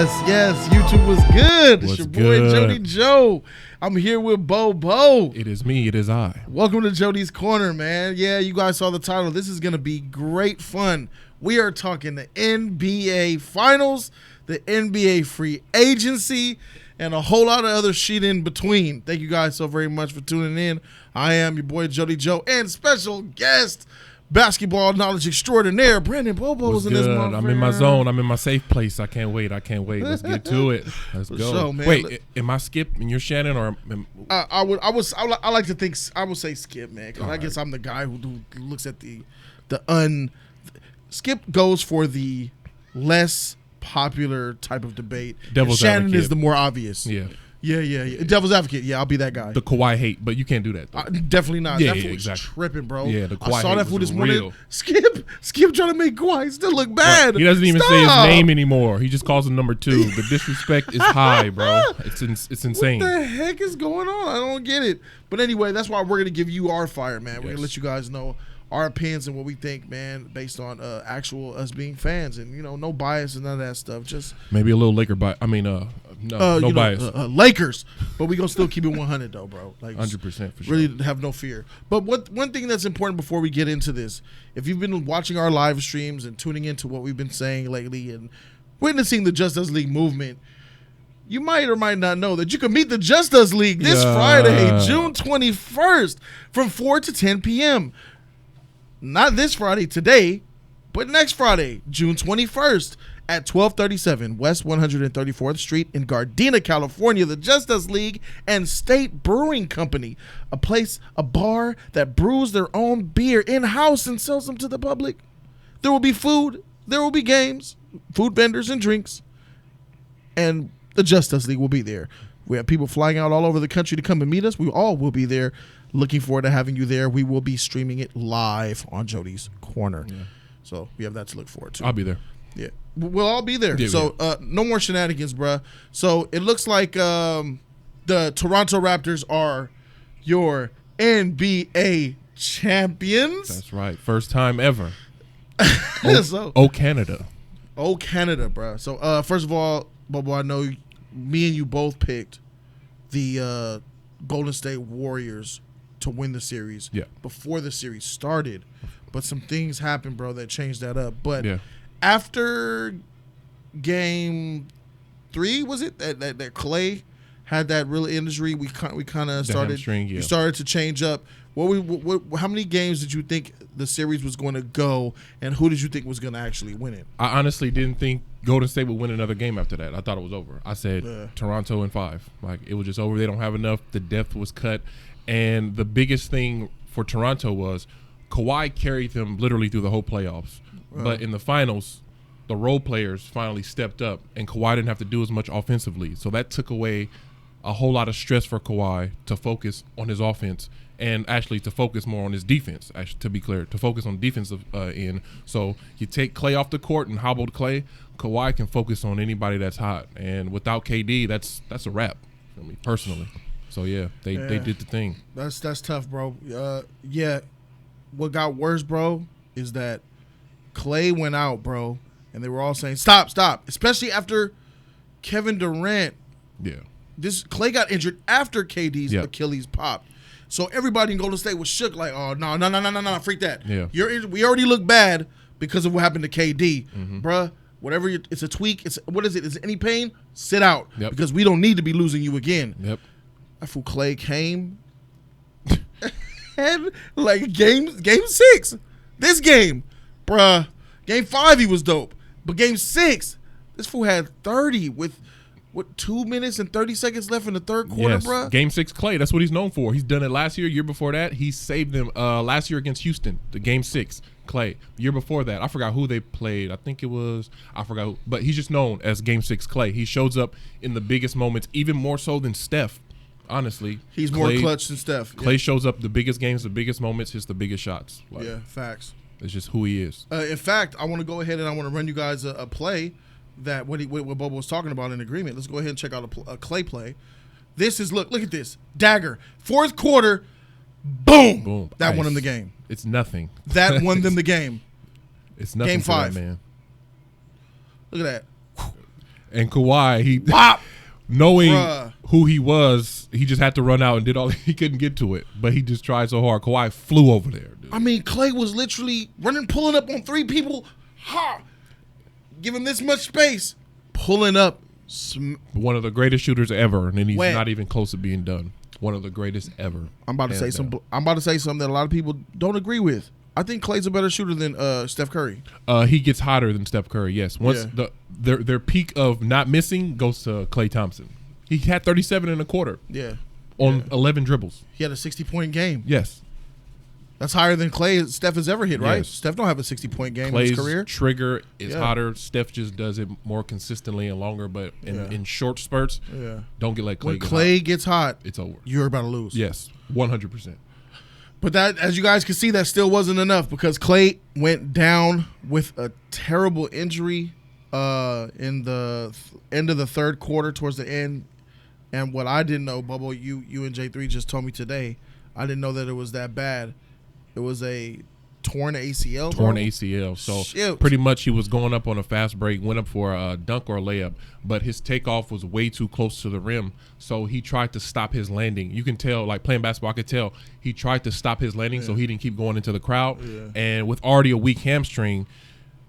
Yes. YouTube was good. It's What's your boy good? Jody Joe. I'm here with Bobo. It is me. It is I. Welcome to Jody's Corner, man. Yeah, you guys saw the title. This is going to be great fun. We are talking the NBA Finals, the NBA free agency, and a whole lot of other shit in between. Thank you guys so very much for tuning in. I am your boy Jody Joe and special guest, basketball knowledge extraordinaire, Brandon Bobo's in this motherfucker. I'm in my zone. I'm in my safe place. I can't wait. Let's get to it. Let's go. Sure, man. Wait, am I Skip and you're Shannon, or I like to think I would say Skip, man, because I guess right. I'm the guy who looks at Skip goes for the less popular type of debate. Devil's Shannon advocate. is the more obvious. Yeah, Devil's advocate. Yeah, I'll be that guy. the Kawhi hate, but you can't do that, though. Definitely not. Yeah, That yeah, fool was exactly. tripping, bro. Yeah, the Kawhi I saw hate that fool was this morning. real. Skip trying to make Kawhi still look bad. He doesn't even say his Stop. name anymore. He just calls him number 2. The disrespect is high, bro. It's insane. What the heck is going on? I don't get it. But anyway, that's why we're going to give you our fire, man. We're going to let you guys know our opinions and what we think, man, based on actual us being fans, and no bias and none of that stuff. Just Maybe a little Laker bias. I mean, no bias. Lakers, but we gonna still keep it 100 though, bro. Like 100% for sure. Really have no fear. But one thing that's important before we get into this, if you've been watching our live streams and tuning into what we've been saying lately and witnessing the Just Us League movement, you might or might not know that you can meet the Just Us League this Friday, June 21st, from 4 to 10 p.m. Not this Friday, today, but next Friday, June 21st at 1237 West 134th Street in Gardena, California. The Just Us League and State Brewing Company, a bar that brews their own beer in-house and sells them to the public. There will be food, there will be games, food vendors and drinks, and the Just Us League will be there. We have people flying out all over the country to come and meet us. We all will be there. Looking forward to having you there. We will be streaming it live on Jody's Corner. Yeah. So we have that to look forward to. I'll be there. Yeah. We'll all be there. Yeah, so no more shenanigans, bruh. So it looks like the Toronto Raptors are your NBA champions. That's right. First time ever. Canada. Oh, Canada, bruh. So first of all, Bobo, I know me and you both picked the Golden State Warriors to win the series before the series started. But some things happened, bro, that changed that up. But after game 3, was it that Clay had that real injury? We kind of started. We started to change up. How many games did you think the series was going to go, and who did you think was going to actually win it? I honestly didn't think Golden State would win another game after that. I thought it was over. I said Toronto in 5. Like, it was just over. They don't have enough. The depth was cut. And the biggest thing for Toronto was Kawhi carried them literally through the whole playoffs. But in the finals, the role players finally stepped up, and Kawhi didn't have to do as much offensively. So that took away a whole lot of stress for Kawhi to focus on his offense and actually to focus more on his defense, actually, to be clear, to focus on defensive end. So you take Clay off the court and hobbled Clay, Kawhi can focus on anybody that's hot. And without KD, that's a wrap for me personally. So, they did the thing. That's tough, bro. What got worse, bro, is that Clay went out, bro, and they were all saying, stop, especially after Kevin Durant. Yeah. Clay got injured after KD's Achilles popped. So everybody in Golden State was shook like, oh, no, freak that. Yeah. We already look bad because of what happened to KD. Mm-hmm. Bruh, whatever, it's a tweak. What is it? Is it any pain? Sit out because we don't need to be losing you again. Yep. That fool Clay came and like game 6, this game, bruh, game 5 he was dope. But game 6, this fool had 30 with 2 minutes and 30 seconds left in the third quarter, bruh? Game 6 Clay, that's what he's known for. He's done it last year before that. He saved them last year against Houston, the game 6, Clay. The year before that, I forgot who they played. I forgot who. But he's just known as game 6 Clay. He shows up in the biggest moments, even more so than Steph, honestly. He's more clutch than Steph. Clay shows up the biggest games, the biggest moments, hits the biggest shots. Facts. It's just who he is. In fact, I want to go ahead and I want to run you guys a play that what Bobo was talking about in agreement. Let's go ahead and check out a Clay play. This is look at this dagger. 4th quarter, boom. That Ice. won him the game. It's nothing. That won them the game. It's nothing. Game 5, that, man. Look at that. And Kawhi, he Pop! knowing Bruh. who he was, he just had to run out and did all. He couldn't get to it, but he just tried so hard. Kawhi flew over there, dude. I mean, Clay was literally pulling up on 3 people. Ha! Give him this much space. Pulling up. One of the greatest shooters ever, and he's When? not even close to being done. One of the greatest ever. I'm about to say something that a lot of people don't agree with. I think Clay's a better shooter than Steph Curry. He gets hotter than Steph Curry. Yes, once their peak of not missing goes to Klay Thompson. He had 37 in a quarter. Yeah, on 11 dribbles. He had a 60-point game. Yes, that's higher than Steph has ever hit. Right? Yes. Steph don't have a 60-point game Clay's in his career. Trigger is hotter. Steph just does it more consistently and longer, but in short spurts. Yeah, don't get like Clay. When Clay gets hot, it's over. You're about to lose. Yes, 100%. But that, as you guys can see, that still wasn't enough because Clay went down with a terrible injury in the end of the third quarter, towards the end. And what I didn't know, Bobo, you and J3 just told me today, I didn't know that it was that bad. It was a torn ACL. Torn ACL. So pretty much he was going up on a fast break, went up for a dunk or a layup, but his takeoff was way too close to the rim. So he tried to stop his landing. You can tell, like playing basketball, I could tell he tried to stop his landing so he didn't keep going into the crowd. Yeah. And with already a weak hamstring,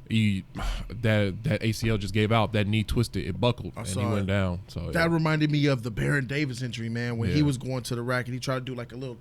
that ACL just gave out. That knee twisted, it buckled, and he went down. So that reminded me of the Baron Davis injury, man, when he was going to the rack and he tried to do like a little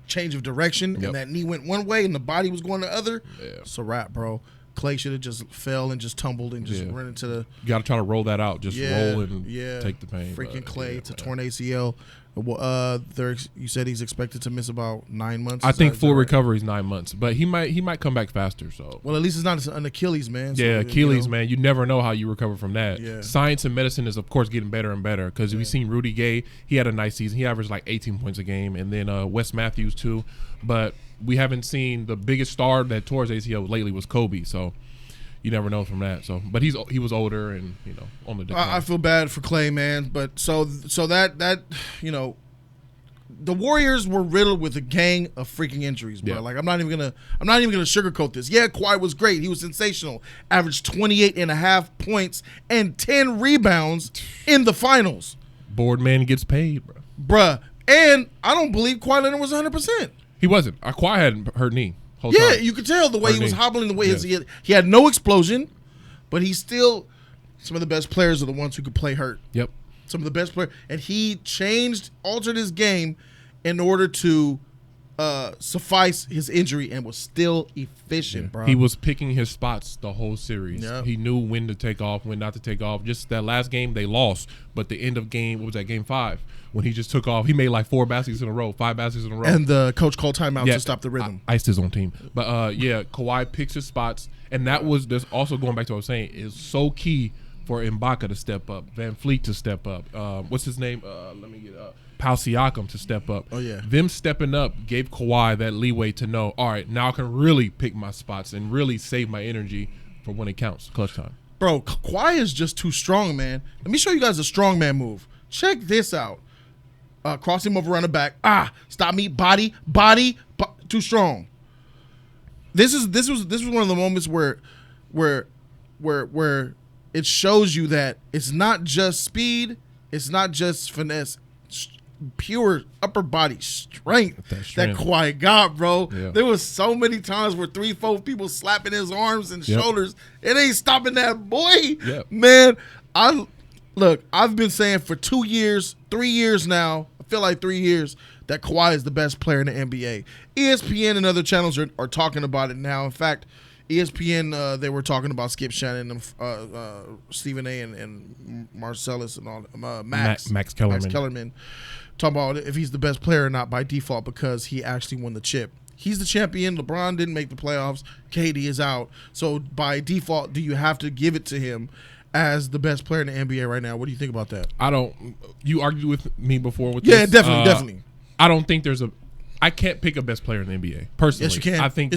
change of direction, and that knee went one way and the body was going the other. It's a wrap, bro. Clay should have just fell and just tumbled and just run into the. You got to try to roll that out. Just roll and take the pain. Freaking Clay to torn ACL. You said he's expected to miss about 9 months. I think full recovery is 9 months, but he might come back faster. So at least it's not an Achilles, man. Yeah, so, Achilles, man. You never know how you recover from that. Yeah. Science and medicine is, of course, getting better and better because we've seen Rudy Gay. He had a nice season. He averaged like 18 points a game, and then Wes Matthews too. But we haven't seen the biggest star that tore his ACL lately was Kobe. So. You never know from that. So, but he was older and on the decline. I feel bad for Clay, man. But so that the Warriors were riddled with a gang of freaking injuries, bro. Like I'm not even gonna sugarcoat this. Yeah, Kawhi was great. He was sensational. Averaged 28.5 points and 10 rebounds in the finals. Boardman gets paid, bro. Bruh. And I don't believe Kawhi Leonard was 100%. He wasn't. Kawhi had hurt knee. Yeah, you could tell the way he was hobbling, the way he had no explosion, but he's still some of the best players are the ones who could play hurt. Yep. Some of the best players. And he altered his game in order to suffice his injury and was still efficient, bro. He was picking his spots the whole series. Yep. He knew when to take off, when not to take off. Just that last game, they lost. But the end of game, what was that, game 5? When he just took off, he made like 5 baskets in a row. And the coach called timeout to stop the rhythm. Iced his own team. But Kawhi picks his spots. And that was just also going back to what I was saying, is so key for Ibaka to step up, Van Fleet to step up. What's his name? Let me get up. Pau Siakam to step up. Oh, yeah. Them stepping up gave Kawhi that leeway to know, all right, now I can really pick my spots and really save my energy for when it counts, clutch time. Bro, Kawhi is just too strong, man. Let me show you guys a strongman move. Check this out. Cross him over on the back. Stop me. Body, too strong. This was one of the moments where it shows you that it's not just speed, it's not just finesse, pure upper body strength that Kawhi got, bro. Yeah. There was so many times where 3-4 people slapping his arms and shoulders. It ain't stopping that boy. Yep. Man, I've been saying for 2 years, 3 years now, I feel like 3 years, that Kawhi is the best player in the NBA. ESPN and other channels are talking about it now. In fact, ESPN, they were talking about Skip Shannon and Stephen A. and Marcellus and all Max Kellerman. Talking about if he's the best player or not by default because he actually won the chip. He's the champion. LeBron didn't make the playoffs. KD is out. So by default, do you have to give it to him as the best player in the NBA right now? What do you think about that? You argued with me before with this. Yeah, definitely. I don't think I can't pick a best player in the NBA personally. Yes, you can. I think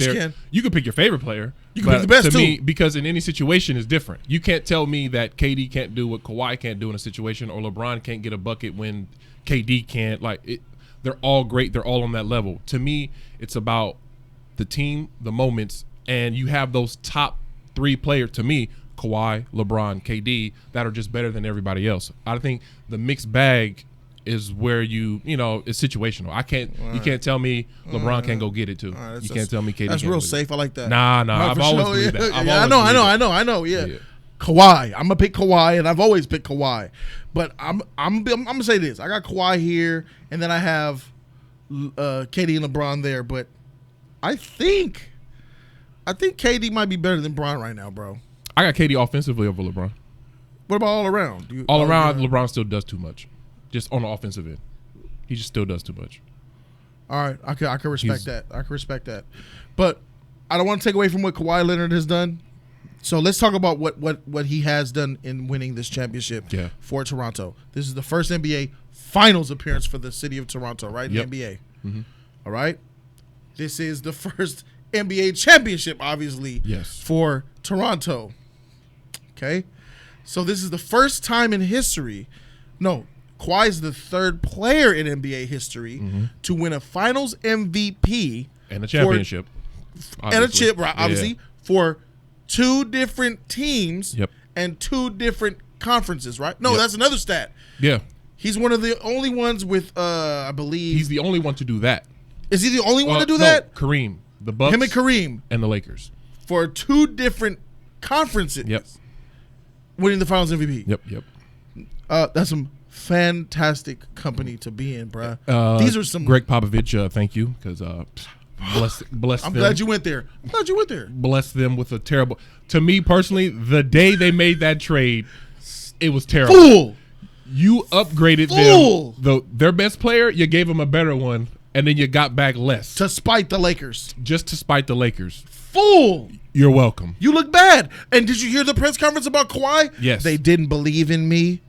you can pick your favorite player. You can pick the best to too. Me, because in any situation is different. You can't tell me that KD can't do what Kawhi can't do in a situation, or LeBron can't get a bucket when KD can't. They're all great. They're all on that level. To me, it's about the team, the moments, and you have those top 3 players. To me, Kawhi, LeBron, KD that are just better than everybody else. I think the mixed bag is where it's situational. You can't tell me LeBron can't go get it too. You can't tell me KD. That's real safe. I like that. Nah. I've always believed that. I know. Yeah. Kawhi. I'm gonna pick Kawhi, and I've always picked Kawhi. But I'm gonna say this. I got Kawhi here, and then I have KD and LeBron there. But I think KD might be better than Bron right now, bro. I got KD offensively over LeBron. What about all around? All around, LeBron still does too much. Just on the offensive end, he just still does too much. All right, I can respect that. I can respect that. But I don't want to take away from what Kawhi Leonard has done. So let's talk about what he has done in winning this championship for Toronto. This is the first NBA Finals appearance for the city of Toronto, right? Yep. The NBA. Mm-hmm. All right. This is the first NBA championship, obviously, for Toronto. Okay. So this is the first time in history. No, Kawhi is the third player in NBA history to win a Finals MVP and a championship, and a chip, obviously, for two different teams and two different conferences, right? No, that's another stat. Yeah. He's one of the only ones with, I believe. He's the only one to do that. Is he the only one to do that? Kareem. The Bucks. Him and Kareem. And the Lakers. For two different conferences. Yep. Winning the Finals MVP. Yep. That's some fantastic company to be in, bruh. These are some. Greg Popovich, thank you, because bless I'm them. glad you went there. Bless them with a terrible. To me personally, the day they made that trade, it was terrible. Fool. You upgraded them. Their best player, you gave them a better one, and then you got back less. To spite the Lakers. Just to spite the Lakers. Fool. You're welcome. You look bad. And did you hear the press conference about Kawhi? Yes. They didn't believe in me.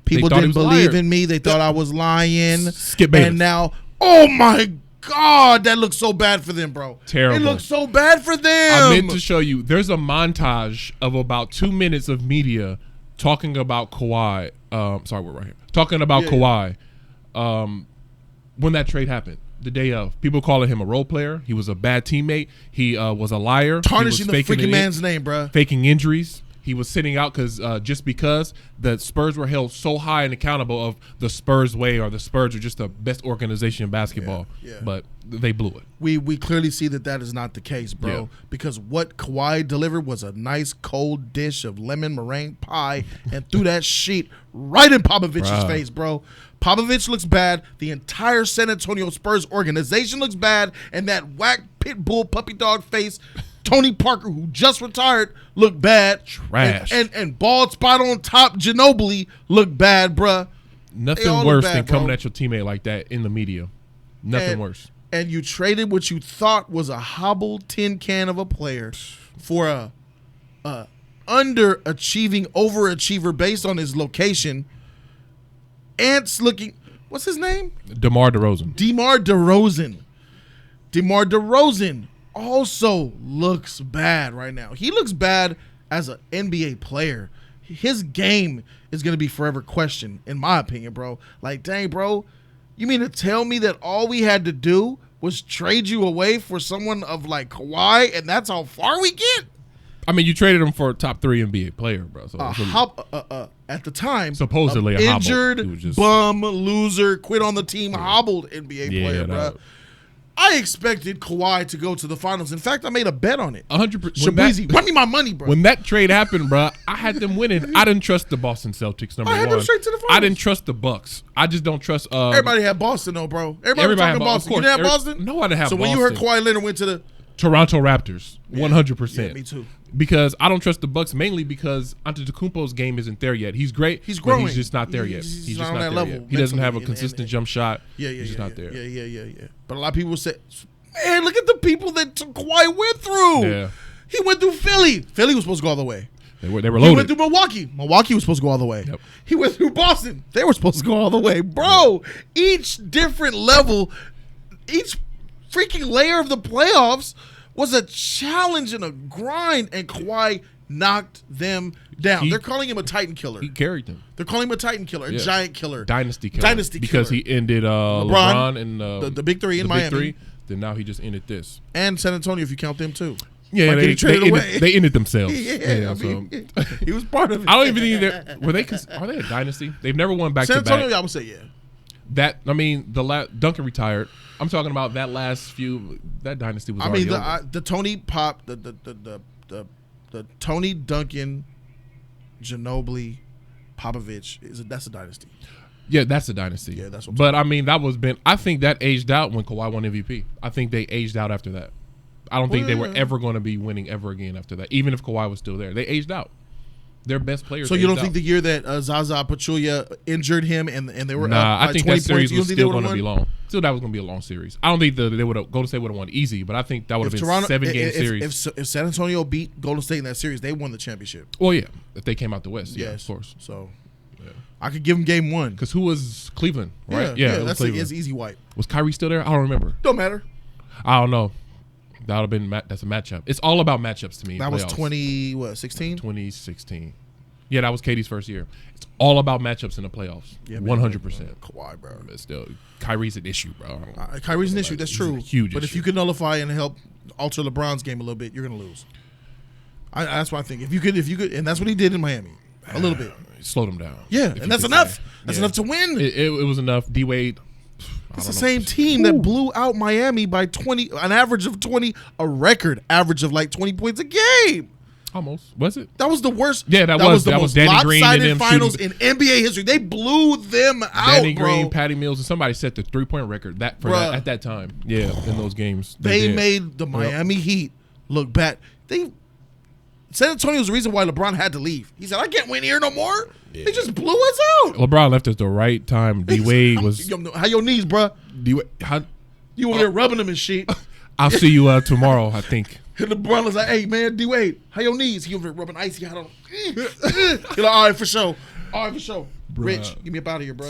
People didn't believe in me. They thought I was lying. Skip Bayless. And now, oh my God, that looks so bad for them, bro. Terrible. It looks so bad for them. I meant to show you. There's a montage of about 2 minutes of media talking about Kawhi. Sorry, we're right here. Talking about Kawhi when that trade happened. The day of. People calling him a role player. He was a bad teammate. He was a liar. Tarnishing the freaking man's name, bro. Faking injuries. He was sitting out just because the Spurs were held so high and accountable of the Spurs way, or the Spurs are just the best organization in basketball. But they blew it. We clearly see that is not the case, bro. Because what Kawhi delivered was a nice cold dish of lemon meringue pie and threw that sheet right in Popovich's face, bro. Popovich looks bad. The entire San Antonio Spurs organization looks bad. And that whack pit bull puppy dog face Tony Parker, who just retired, looked bad. Trash. And bald spot on top Ginobili looked bad, bruh. Nothing worse than coming at your teammate like that in the media. Nothing worse. And you traded what you thought was a hobbled tin can of a player for a underachieving overachiever based on his location. Ants looking, what's his name? DeMar DeRozan. DeMar DeRozan also looks bad right now. He looks bad as an NBA player. His game is going to be forever questioned, in my opinion, bro. Like, dang, bro, you mean to tell me that all we had to do was trade you away for someone of like Kawhi, and that's how far we get? I mean, you traded him for a top 3 NBA player, bro. So at the time, supposedly a injured, bum, loser, quit on the team, hobbled NBA player, bro. I expected Kawhi to go to the finals. In fact, I made a bet on it. 100%. Shabuzi, run me my money, bro. When that trade happened, bro, I had them winning. I didn't trust the Boston Celtics, number one. I had them straight to the finals. I didn't trust the Bucks. I just don't trust. Everybody had Boston, though, bro. Everybody was talking Boston. You didn't have Boston? No, I didn't have Boston. So when you heard Kawhi Leonard went to the Toronto Raptors, 100%. Yeah, me too. Because I don't trust the Bucks, mainly because Antetokounmpo's game isn't there yet. He's great. He's growing. But he's just not there yet. He's just not there level yet. He doesn't have a consistent jump shot. He's just not there. Yeah. But a lot of people say, man, look at the people that Kawhi went through. Yeah. He went through Philly. Philly was supposed to go all the way. They were loaded. He went through Milwaukee. Milwaukee was supposed to go all the way. Yep. He went through Boston. They were supposed to go all the way. Bro, each different level, each freaking layer of the playoffs was a challenge and a grind, and Kawhi knocked them down. They're calling him a Titan killer. He carried them. They're calling him a Titan killer, a giant killer. Dynasty killer. Because he ended LeBron and the big three in Miami. Then now he just ended this. And San Antonio, if you count them too. Yeah, Like, they ended themselves. Yeah, I mean, he was part of it. I don't even think are they a dynasty? They've never won back San to back. Antonio, I would say, yeah. Duncan retired. I'm talking about that last few. That dynasty was. The Tony Pop, the Tony Duncan, Ginobili, Popovich that's a dynasty. Yeah, that's a dynasty. Yeah, that's what. But I mean, I think that aged out when Kawhi won MVP. I think they aged out after that. I don't think they were ever going to be winning ever again after that. Even if Kawhi was still there, they aged out. Their best players. So you don't think the year that Zaza Pachulia injured him and they were I think that series was still going to be long. Still, that was going to be a long series. I don't think they would have Golden State would have won easy, but I think that would have been 7-game series. If San Antonio beat Golden State in that series, they won the championship. Well, yeah, if they came out the West, yeah, of course. So I could give them game one because who was Cleveland, right? Yeah, that's it's easy wipe. Was Kyrie still there? I don't remember. Don't matter. I don't know. That would have been that's a matchup. It's all about matchups to me. That was 2016. 2016. Yeah, that was KD's first year. It's all about matchups in the playoffs. 100%. Kawhi, bro. But still, Kyrie's an issue, bro. Kyrie's an issue. That's true. Huge. But if you could nullify and help alter LeBron's game a little bit, you're gonna lose. That's what I think. If you could, and that's what he did in Miami, a little bit. Slowed him down. Yeah, and that's enough. That's enough to win. It was enough. D Wade. It's the same team that blew out Miami by 20, an average of 20, a record average of like 20 points a game. Almost. Was it? That was the worst. Yeah, that was the most Danny Green and them finals in NBA history. They blew them out, Danny bro. Green, Patty Mills, and somebody set the 3-point record at that time. Yeah, in those games. They made the Miami Heat look bad. San Antonio's the reason why LeBron had to leave. He said, I can't win here no more. Yeah. They just blew us out. LeBron left at the right time. D-Wade was... How your knees, bro? D-Wade, you over there rubbing them and shit. I'll see you tomorrow, I think. And LeBron was like, hey, man, D-Wade, how your knees? He over there rubbing icy out on him. He's like, all right, for sure. All right, for sure. Bruh. Rich, get me up out of here, bro.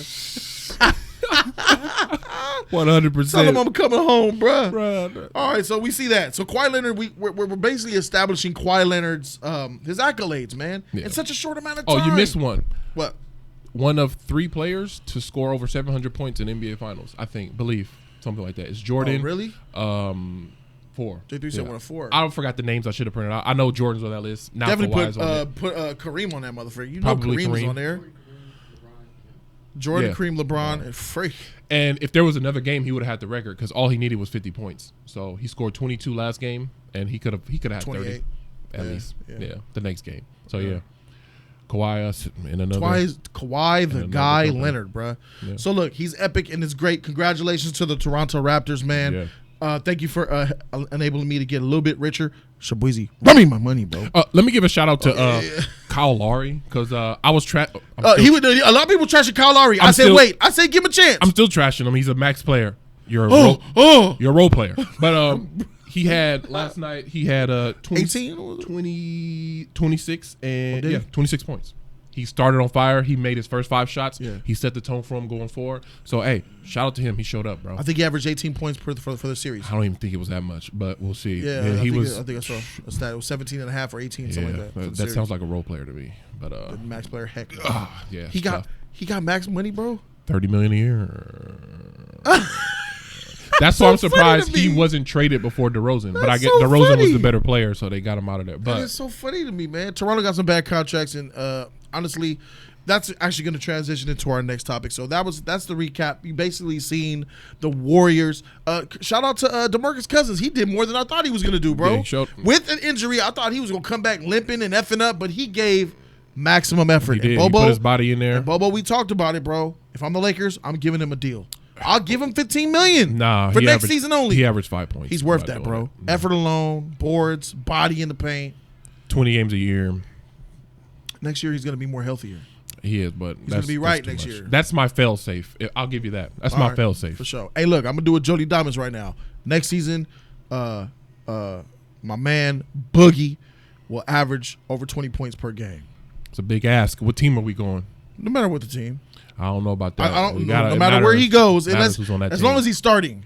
100%. Tell him I'm coming home, bro. All right, so we see that. So Kawhi Leonard, we're basically establishing Kawhi Leonard's his accolades, man, in such a short amount of time. Oh, you missed one. What? One of 3 players to score over 700 points in NBA Finals, I believe. Something like that. It's Jordan. Oh, really? 4. J3 said 1 of 4. I forgot the names. I should have printed out. I know Jordan's on that list. Now definitely put Kareem on that motherfucker. You know Kareem was on there. Jordan, Kareem, LeBron, and Freak. And if there was another game, he would have had the record because all he needed was 50 points. So he scored 22 last game, and he could have had 30 at least. Yeah, the next game. So Kawhi in another. Kawhi the guy Leonard, bro. Yeah. So look, he's epic and it's great. Congratulations to the Toronto Raptors, man. Yeah. Thank you for enabling me to get a little bit richer. Shabuizi, run me my money, bro. Let me give a shout out to Kyle Lowry because I was a lot of people trashing Kyle Lowry. I said give him a chance. I'm still trashing him. He's a max player. You're a role player. But he had last night. He had 26 and 26 points. He started on fire. He made his first 5 shots. Yeah. He set the tone for him going forward. So, hey, shout out to him. He showed up, bro. I think he averaged 18 points for the series. I don't even think it was that much, but we'll see. Yeah, I think I saw a stat. It was 17 and a half or 18, something like that. That sounds like a role player to me. But the max player, heck. Yeah. He got max money, bro. $30 million a year. That's why I'm surprised he wasn't traded before DeRozan. But I get DeRozan was the better player, so they got him out of there. But it's so funny to me, man. Toronto got some bad contracts, and honestly, that's actually going to transition into our next topic. So that's the recap. You basically seen the Warriors. Shout out to DeMarcus Cousins. He did more than I thought he was going to do, bro. Yeah, with an injury, I thought he was going to come back limping and effing up, but he gave maximum effort. He did. Bobo, he put his body in there. And Bobo, we talked about it, bro. If I'm the Lakers, I'm giving him a deal. I'll give him $15 million. For next season only. He averaged 5 points. He's worth that, bro. Effort alone, boards, body in the paint. 20 games a year. Next year he's going to be more healthier. He is, but he's going to be right next year. That's my fail safe. I'll give you that. That's my fail safe for sure. Hey, look, I'm gonna do a Jody Diamonds right now. Next season, my man Boogie will average over 20 points per game. It's a big ask. What team are we going? No matter what the team. I don't know about that. I don't know. No matter where he goes, as long as he's starting,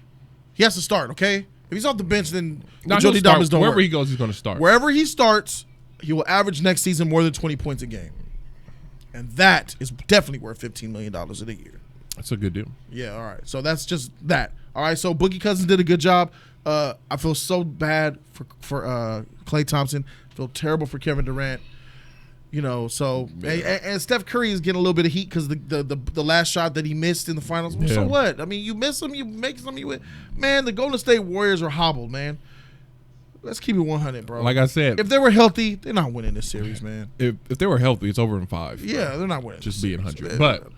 he has to start. Okay, if he's off the bench, then Jody Diamonds don't wherever work. he goes, he's going to start. Wherever he starts, he will average next season more than 20 points a game, and that is definitely worth $15 million in a year. That's a good deal. Yeah. All right. So that's just that. All right, so Boogie Cousins did a good job. I feel so bad for Klay Thompson. I feel terrible for Kevin Durant. So and Steph Curry is getting a little bit of heat because the last shot that he missed in the finals. Yeah. So what? I mean, you miss them, you make some. Man, the Golden State Warriors are hobbled, man. Let's keep it 100, bro. Like I said, if they were healthy, they're not winning this series, man. If they were healthy, it's over in 5. Yeah, they're not winning. Just being 100. But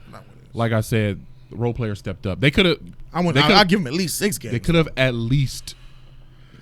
like I said, the role players stepped up. They could have. I'll give them at least 6 games. They could have at least.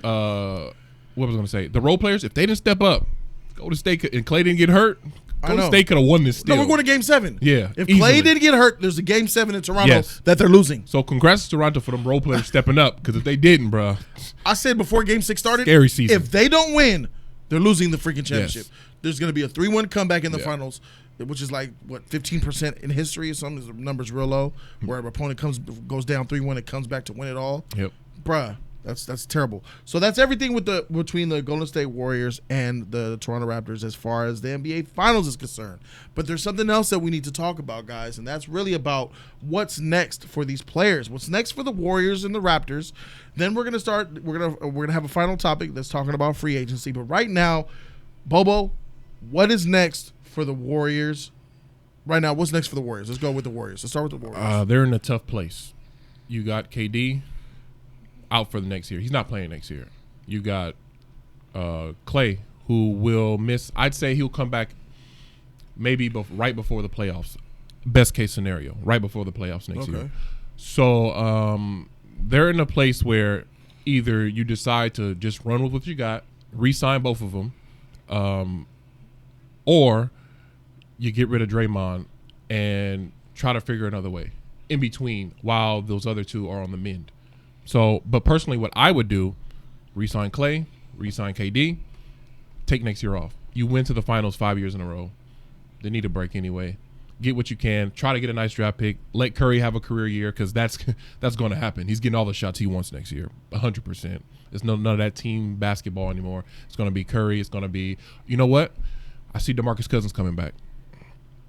What was I going to say? The role players, if they didn't step up, Golden State and Klay didn't get hurt, Golden State could have won this still. No, we're going to Game 7. Yeah. If Klay didn't get hurt, there's a Game 7 in Toronto that they're losing. So congrats to Toronto for them role players stepping up, because if they didn't, bro. I said before Game 6 started, scary season. If they don't win, they're losing the freaking championship. Yes. There's going to be a 3-1 comeback in the finals, which is like, 15% in history or something. The number's real low, where an opponent goes down 3-1, it comes back to win it all. Yep. Bruh. That's terrible. So that's everything between the Golden State Warriors and the Toronto Raptors as far as the NBA Finals is concerned. But there's something else that we need to talk about, guys, and that's really about what's next for these players. What's next for the Warriors and the Raptors? Then we're gonna have a final topic that's talking about free agency. But right now, Bobo, what is next for the Warriors? Right now, what's next for the Warriors? Let's go with the Warriors. Let's start with the Warriors. They're in a tough place. You got KD out for the next year. He's not playing next year. You got Klay, who will miss. I'd say he'll come back maybe right before the playoffs. Best case scenario, right before the playoffs next year. So they're in a place where either you decide to just run with what you got, re-sign both of them, or you get rid of Draymond and try to figure another way in between while those other two are on the mend. So, but personally, what I would do, re-sign Klay, re-sign KD, take next year off. You went to the finals 5 years in a row. They need a break anyway. Get what you can. Try to get a nice draft pick. Let Curry have a career year, because that's going to happen. He's getting all the shots he wants next year, 100%. There's none of that team basketball anymore. It's going to be Curry. It's going to be, you know what? I see DeMarcus Cousins coming back.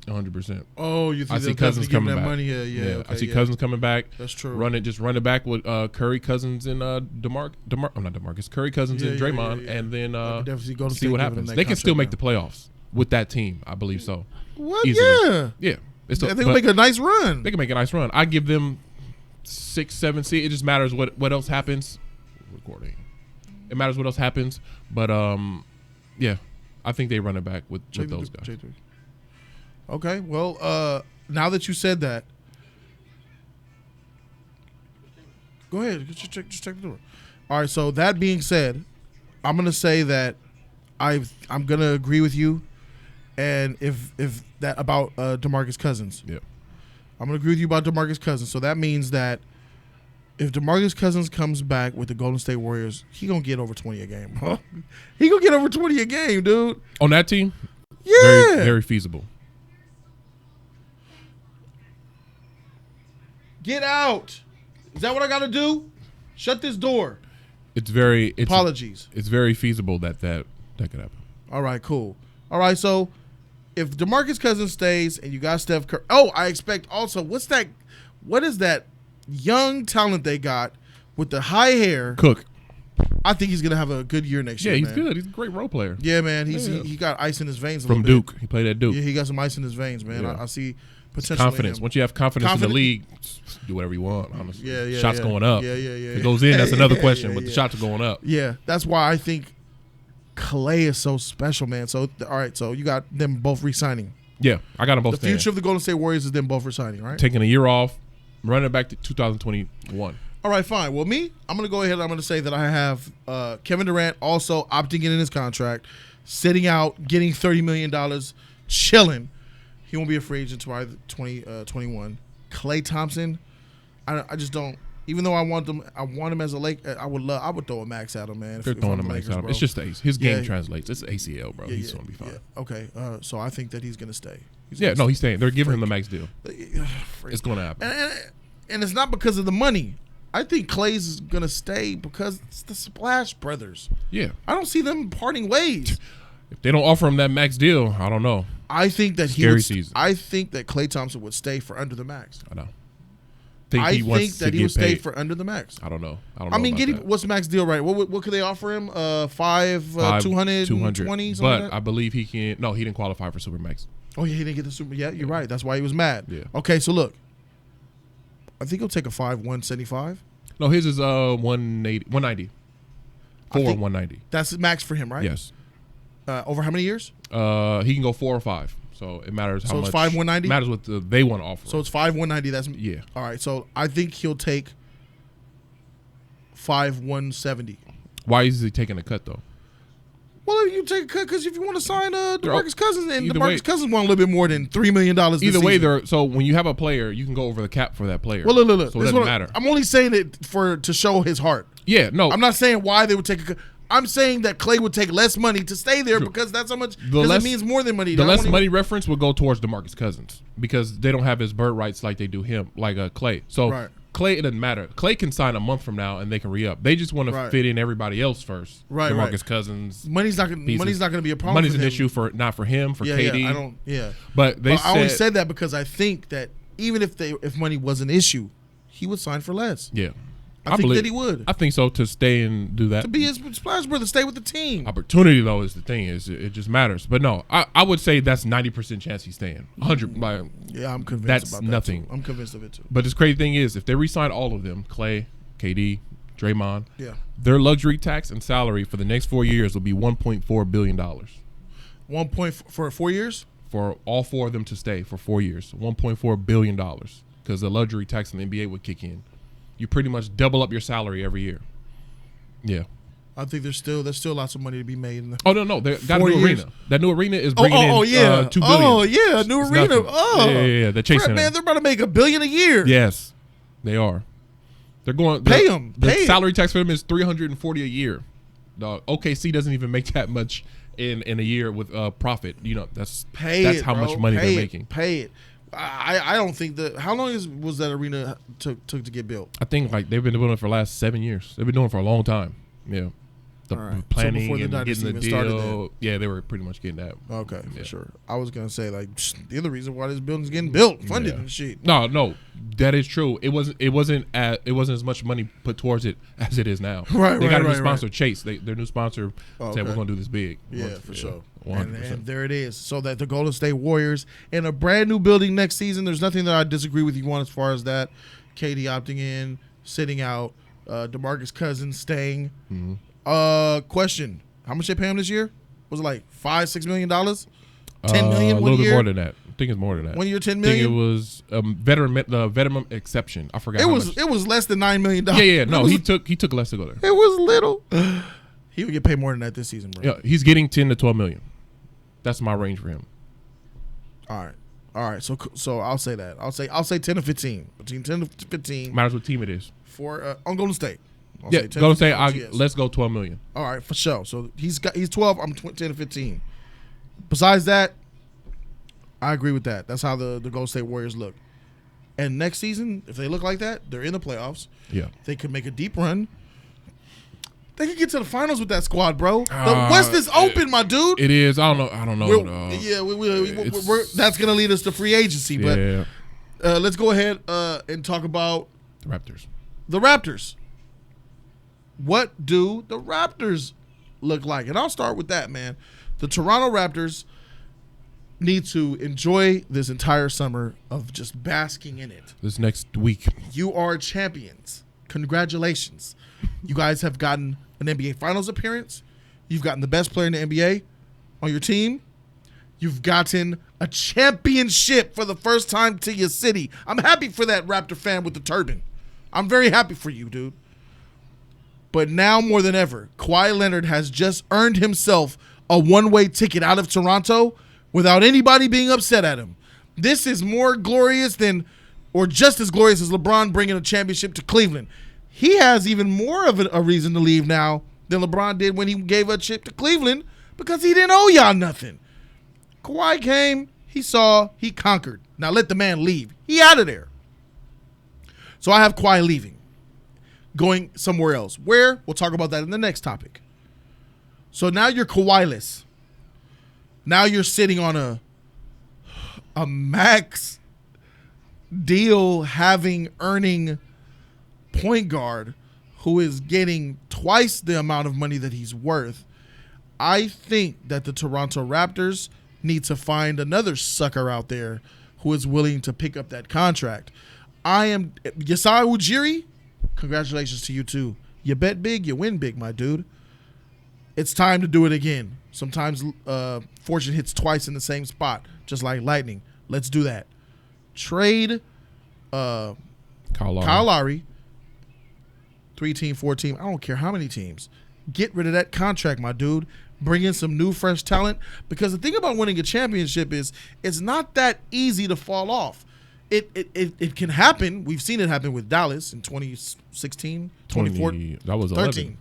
100%. Oh, you think I see Cousins coming back? Money? Yeah. Okay, I see Cousins coming back. That's true. Run it back with Curry, Cousins, and Curry, Cousins, and Draymond, and then see what happens. They can still make the playoffs with that team. I believe so. What? Easily. Yeah. They can make a nice run. They can make a nice run. I give them 6, 7 seed. It just matters what else happens. Recording. It matters what else happens, but yeah, I think they run it back with those guys. Okay, well, now that you said that, go ahead. Just check the door. All right, so that being said, I'm going to say that I'm going to agree with you, and if that about DeMarcus Cousins. Yeah. I'm going to agree with you about DeMarcus Cousins. So that means that if DeMarcus Cousins comes back with the Golden State Warriors, he going to get over 20 a game, bro. He going to get over 20 a game, dude. On that team? Yeah. Very, very feasible. Get out. Is that what I got to do? Shut this door. Apologies. It's very feasible that could happen. All right, cool. All right, so if DeMarcus Cousins stays and you got Steph Curry. Oh, I expect also, what is that young talent they got with the high hair? Cook. I think he's going to have a good year next year. Yeah, he's good. He's a great role player. Yeah, man. He got ice in his veins from Duke. He played at Duke. Yeah, he got some ice in his veins, man. Yeah. I see potential. Confidence. Once you have confidence in the league, do whatever you want, honestly. Yeah. Shots going up. Yeah. If it goes in, that's another question, but the shots are going up. Yeah, that's why I think Klay is so special, man. So, all right, so you got them both re-signing. Yeah, I got them both. The future of the Golden State Warriors is them both resigning, right? Taking a year off, running back to 2021. All right, fine. Well, I'm going to go ahead and I'm going to say that I have Kevin Durant also opting in his contract, sitting out, getting $30 million, chilling. He won't be a free agent until 2021. Klay Thompson, I just don't. Even though I want him as a Lake. I would throw a max at him, man. They're throwing a max at him. It's just his game translates. It's ACL, bro. He's going to be fine. Yeah. Okay, so I think that he's going to stay. He's staying. They're giving him the max deal. It's going to happen. And it's not because of the money. I think Klay's is going to stay because it's the Splash Brothers. Yeah. I don't see them parting ways. If they don't offer him that max deal, I don't know. I think that season. I think that Klay Thompson would stay for under the max. I know. think he wants to that he get will stay paid. for under the max. I don't know. I mean, what's the max deal, right? What could they offer him? 220, something But like that? I believe he can. No, he didn't qualify for Supermax. Oh, yeah, he didn't get the super. Yeah, you're right. That's why he was mad. Yeah. Okay, so look. I think he'll take a 175. No, his is 180, 190. 190. That's max for him, right? Yes. Over how many years? He can go 4 or 5. So it matters how much. So it's 190? Matters what they want to offer. So it's 190. That's yeah. All right. So I think he'll take 170. Why is he taking a cut though? Well, you take a cut because if you want to sign DeMarcus Cousins, and DeMarcus Cousins want a little bit more than $3 million. Either way, so when you have a player, you can go over the cap for that player. Well, look. So it doesn't matter. I'm only saying it to show his heart. Yeah, no. I'm not saying why they would take a cut. I'm saying that Clay would take less money to stay there because that's how much. Because it means more than money. The less money reference would go towards DeMarcus Cousins because they don't have his bird rights like they do him, like Clay. So Clay, it doesn't matter. Clay can sign a month from now and they can re-up. They just want to fit in everybody else first. Right, DeMarcus Cousins. Money's not going to be a problem. Money's for an him. issue not for him, for KD. Yeah, I don't. Yeah, but I only said that because I think that even if money was an issue, he would sign for less. Yeah. I think that he would. I think so, to stay and do that. To be his splash brother, stay with the team. Opportunity, though, is the thing. It just matters. But no, I would say that's 90% chance he's staying. 100. Yeah, I'm convinced that's about that nothing. Too. I'm convinced of it, too. But the crazy thing is, if they re-sign all of them, Clay, KD, Draymond, their luxury tax and salary for the next 4 years will be $1.4 billion. For 4 years? For all 4 of them to stay for 4 years. $1.4 billion. Because the luxury tax in the NBA would kick in. You pretty much double up your salary every year. Yeah. I think there's still lots of money to be made. No. They got a new arena. That new arena is bringing in $2 billion. Oh, yeah, new It's arena. nothing. Oh. Yeah. They're chasing man, they're about to make $1 billion a year. Yes, they are. They're going. Pay them. The salary tax for them is $340 a year. The OKC doesn't even make that much in a year with profit. You know, that's how much money they're making. Pay it. I don't think that. How long was that arena took to get built? I think they've been doing it for the last 7 years. They've been doing it for a long time. Yeah, the planning and getting the deal. Yeah, they were pretty much getting that. Okay, for sure. I was gonna say the other reason why this building's getting built, funded and shit. No, that is true. It wasn't as much money put towards it as it is now. Right, they got a new sponsor, Chase. Their new sponsor said we're gonna do this big. Yeah, for sure. 100%. And there it is. So that the Golden State Warriors in a brand new building next season. There's nothing that I disagree with you on as far as that. KD opting in, sitting out, DeMarcus Cousins staying. Mm-hmm. Question: how much they pay him this year? Was it like $5-6 million? $10 million? A little bit more than that. I think it's more than that. 1 year, $10 million. I think it was veteran exception. I forgot. It was less than $9 million. Yeah. No, he took less to go there. It was little. He would get paid more than that this season, bro. Yeah, he's getting 10 to 12 million. That's my range for him. All right. So I'll say that. I'll say 10 to 15. Between 10 to 15. Matters what team it is. For on Golden State. Golden State. Let's go 12 million. All right, for sure. So he's 12. I'm 10 to 15. Besides that, I agree with that. That's how the Golden State Warriors look. And next season, if they look like that, they're in the playoffs. Yeah, they could make a deep run. They could get to the finals with that squad, bro. The West is open, my dude. It is. I don't know. We're that's gonna lead us to free agency. But let's go ahead and talk about the Raptors. The Raptors. What do the Raptors look like? And I'll start with that, man. The Toronto Raptors need to enjoy this entire summer of just basking in it. This next week. You are champions. Congratulations. You guys have gotten an NBA Finals appearance. You've gotten the best player in the NBA on your team. You've gotten a championship for the first time to your city. I'm happy for that Raptor fan with the turban. I'm very happy for you, dude. But now more than ever, Kawhi Leonard has just earned himself a one-way ticket out of Toronto without anybody being upset at him. This is more glorious than, or just as glorious as LeBron bringing a championship to Cleveland. He has even more of a reason to leave now than LeBron did when he gave a chip to Cleveland because he didn't owe y'all nothing. Kawhi came, he saw, he conquered. Now let the man leave. He out of there. So I have Kawhi leaving, going somewhere else. Where? We'll talk about that in the next topic. So now you're Kawhi-less. Now you're sitting on a max deal earning point guard who is getting twice the amount of money that he's worth, I think that the Toronto Raptors need to find another sucker out there who is willing to pick up that contract. Yasai Ujiri, congratulations to you too. You bet big, you win big, my dude. It's time to do it again. Sometimes fortune hits twice in the same spot, just like lightning. Let's do that. Trade Kyle Lowry, 3-team, 4-team, I don't care how many teams. Get rid of that contract, my dude. Bring in some new, fresh talent. Because the thing about winning a championship is it's not that easy to fall off. It can happen. We've seen it happen with Dallas in 2016, 2014. That was 13. 11?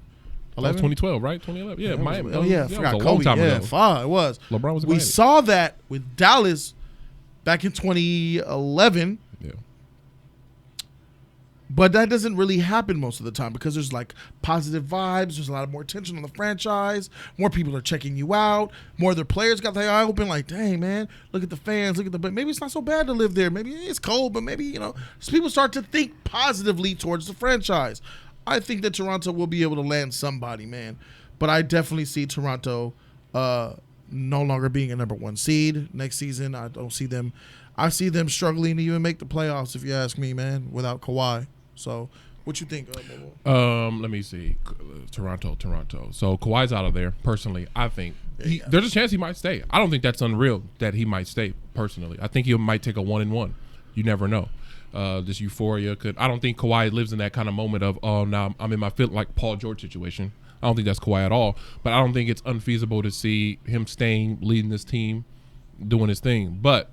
That was 2012, right? 2011. Yeah, Miami. I forgot Kobe. Long time ago. It was. LeBron was. We saw that with Dallas back in 2011. Yeah. But that doesn't really happen most of the time because there's like positive vibes. There's a lot more attention on the franchise. More people are checking you out. More of their players got their eye open like, dang, man, look at the fans. But maybe it's not so bad to live there. Maybe it's cold, but maybe, people start to think positively towards the franchise. I think that Toronto will be able to land somebody, man. But I definitely see Toronto no longer being a number 1 seed next season. I don't see them. I see them struggling to even make the playoffs, if you ask me, man, without Kawhi. So, what you think, Bobo? Let me see. Toronto. So Kawhi's out of there. Personally, I think there's a chance he might stay. I don't think that's unreal that he might stay. Personally, I think he might take a 1-1. You never know. This euphoria could. I don't think Kawhi lives in that kind of moment of, oh, now I'm in my fit, like Paul George situation. I don't think that's Kawhi at all. But I don't think it's unfeasible to see him staying, leading this team, doing his thing. But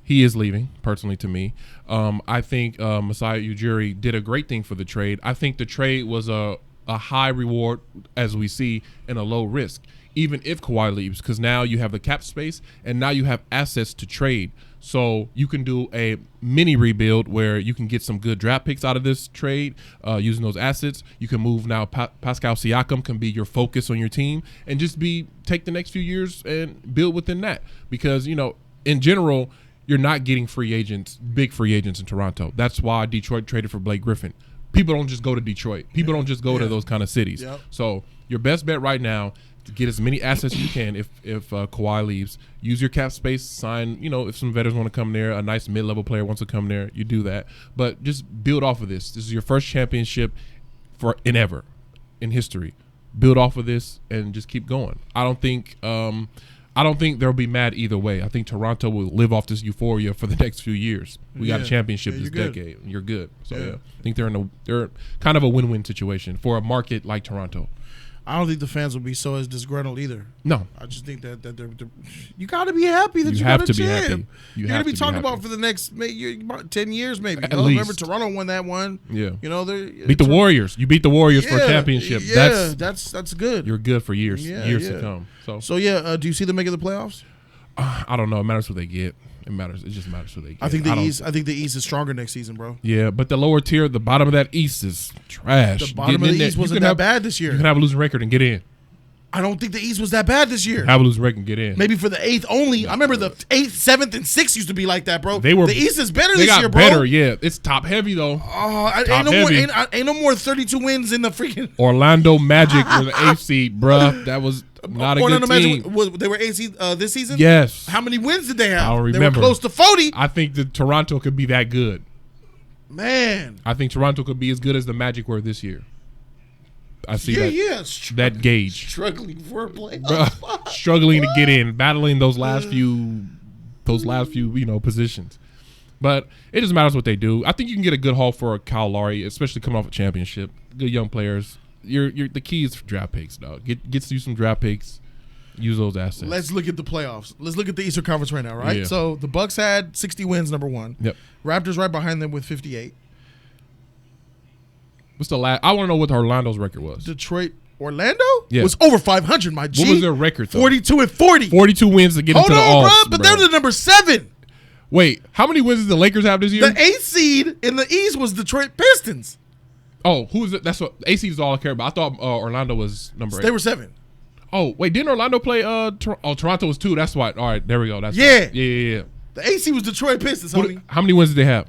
he is leaving, personally, to me. I think Masai Ujiri did a great thing for the trade. I think the trade was a high reward, as we see, and a low risk, even if Kawhi leaves, because now you have the cap space and now you have assets to trade. So you can do a mini rebuild where you can get some good draft picks out of this trade using those assets. You can move now. Pascal Siakam can be your focus on your team and just take the next few years and build within that. Because, in general, you're not getting big free agents in Toronto. That's why Detroit traded for Blake Griffin. People don't just go to Detroit. People don't just go to those kind of cities. Yep. So your best bet right now to get as many assets as you can if Kawhi leaves. Use your cap space, sign, if some veterans want to come there, a nice mid-level player wants to come there, you do that. But just build off of this. This is your first championship in history. Build off of this and just keep going. I don't think they'll be mad either way. I think Toronto will live off this euphoria for the next few years. We got a championship this decade. You're good. So I think they're kind of a win-win situation for a market like Toronto. I don't think the fans will be so as disgruntled either. No, I just think that they're you got to be happy that you have got to a be champ. happy. You're going to be talking about for the next about 10 years maybe. At least. Remember Toronto won that one. Yeah. Beat the Warriors. You beat the Warriors for a championship. Yeah, that's good. You're good for years to come. So do you see them making the playoffs? I don't know. It matters what they get. It just matters what they get. I think the East is stronger next season, bro. Yeah, but the lower tier, the bottom of that East is trash. The bottom of the East wasn't that bad this year. You can have a losing record and get in. I don't think the East was that bad this year. Have a losing record and get in. Maybe for the 8th only. No, I remember the 8th, 7th, and 6th used to be like that, bro. The East is better this year, bro. They got better, yeah. It's top heavy, though. Ain't no more 32 wins in the freaking Orlando Magic were the 8th seed, bruh. That was not a good team. They were 8th seed this season? Yes. How many wins did they have? I don't remember. They were close to 40. I think that Toronto could be that good. Man. I think Toronto could be as good as the Magic were this year. I see that gauge. Struggling for a playoff. Struggling to get in, battling those last few positions. But it just matters what they do. I think you can get a good haul for Kyle Lowry, especially coming off a championship. Good young players. The key is for draft picks, dog. Gets you some draft picks. Use those assets. Let's look at the playoffs. Let's look at the Eastern Conference right now, right? Yeah. So the Bucks had 60 wins, number 1. Yep. Raptors right behind them with 58. What's the last? I want to know what Orlando's record was. Orlando was over 500, my G. What was their record, though? 42-40. 42 wins to get into the Alls. But they're the number 7. Wait, how many wins did the Lakers have this year? The 8th seed in the East was Detroit Pistons. Oh, who is it? That's what 8th seed is all I care about. I thought Orlando was number 8. They were 7. Oh, wait, didn't Orlando play? Toronto was 2. That's why. All right, there we go. That's yeah. Yeah. The 8th seed was Detroit Pistons, homie. How many wins did they have?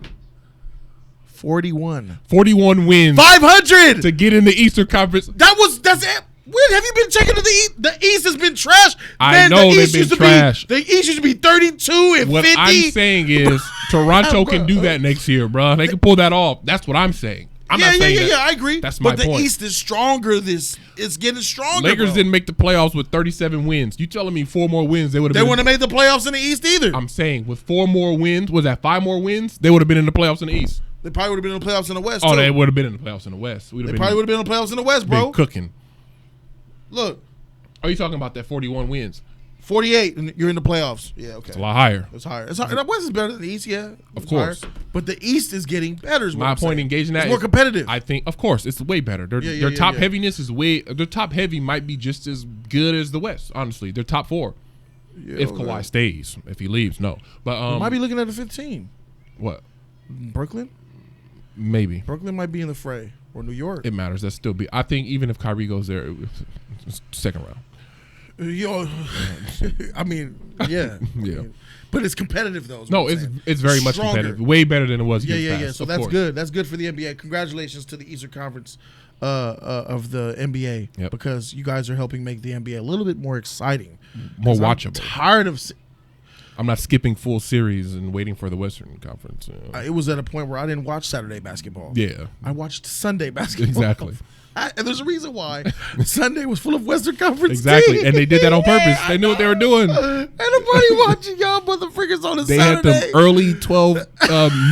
41. 41 wins. 500 to get in the Eastern Conference. That's it. When have you been checking the East? The East has been trash. I know they've been trash. The East used to be 32 and what 50. What I'm saying is Toronto can do that next year, bro. They can pull that off. That's what I'm saying. I'm not saying that. I agree. That's my point. But the East is stronger. It's getting stronger. Lakers didn't make the playoffs with 37 wins. You telling me 4 more wins, they wouldn't have made the playoffs in the East either. I'm saying with 4 more wins, was that 5 more wins? They would have been in the playoffs in the East. They probably would have been in the playoffs in the West. Oh, too. they would have been in the playoffs in the West. They probably would have been in the playoffs in the West, bro. Cooking. Look. Are you talking about that 41 wins? 48, and you're in the playoffs. Yeah, okay. It's a lot higher. It's higher. The West is better than the East, yeah. Of course. Higher. But the East is getting better. My point engaging that it's more competitive. I think, of course, it's way better. Their top heaviness is their top heavy might be just as good as the West, honestly. They're top 4. Yeah, if Kawhi stays. If he leaves, no. But we might be looking at a 15. What? Brooklyn? Maybe. Brooklyn might be in the fray. Or New York. It matters. That's still be. I think even if Kyrie goes there, it's second round. I mean, yeah. But it's competitive, though. No, it's very much competitive. Way better than it was. Yeah. So that's good. That's good for the NBA. Congratulations to the Eastern Conference of the NBA because you guys are helping make the NBA a little bit more exciting. More watchable. I'm tired of... I'm not skipping full series and waiting for the Western Conference. It was at a point where I didn't watch Saturday basketball. Yeah. I watched Sunday basketball. Exactly. And there's a reason why. Sunday was full of Western Conference exactly. teams. And they did that on purpose. They knew what they were doing. Ain't nobody watching y'all motherfuckers on a Saturday. They had them early 12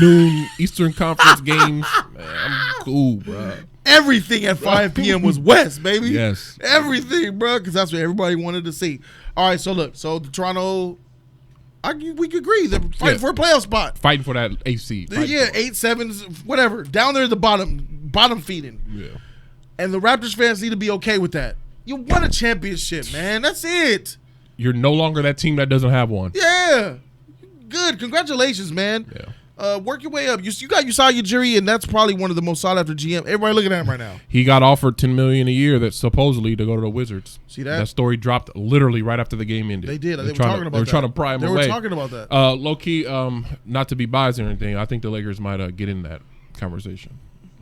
noon Eastern Conference games. Man, I'm cool, bro. Everything at 5 p.m. was West, baby. Yes. Everything, bro, because that's what everybody wanted to see. All right, so look. So the Toronto... we could agree. They're fighting for a playoff spot. Fighting for that AC. 8-7s, whatever. Down there at the bottom feeding. Yeah. And the Raptors fans need to be okay with that. You won a championship, man. That's it. You're no longer that team that doesn't have one. Yeah. Good. Congratulations, man. Yeah. Work your way up. You got Usai Ujiri, and that's probably one of the most sought after GM. Everybody looking at him right now. He got offered $10 million a year that's supposedly to go to the Wizards. See that? That story dropped literally right after the game ended. They did. They were talking about that. They were trying to pry him away. They were talking about that. Low key, not to be biased or anything, I think the Lakers might get in that conversation.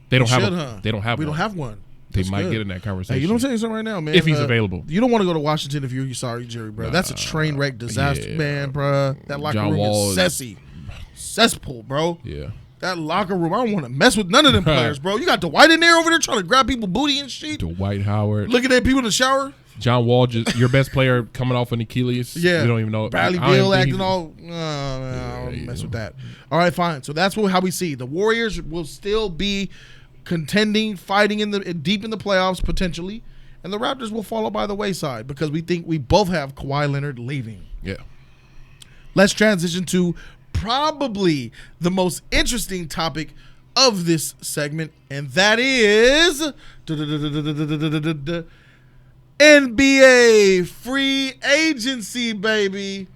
They don't have. They don't have. We don't have one. They might get in that conversation. Hey, you know what I'm saying something right now, man? If he's available. You don't want to go to Washington if you're Usai Ujiri, bro. That's a train wreck disaster, man, bro. That locker room is sassy. Cesspool, bro. Yeah. That locker room, I don't want to mess with none of them players, bro. You got Dwight in there over there trying to grab people booty and shit. Dwight Howard. Looking at people in the shower. John Wall, your best player coming off an Achilles. Yeah. You don't even know. Bradley Beal acting all. I don't mess with that. All right, fine. So that's how we see. The Warriors will still be contending, fighting deep in the playoffs potentially. And the Raptors will follow by the wayside because we think we both have Kawhi Leonard leaving. Yeah. Let's transition to probably the most interesting topic of this segment, and that is NBA free agency, baby.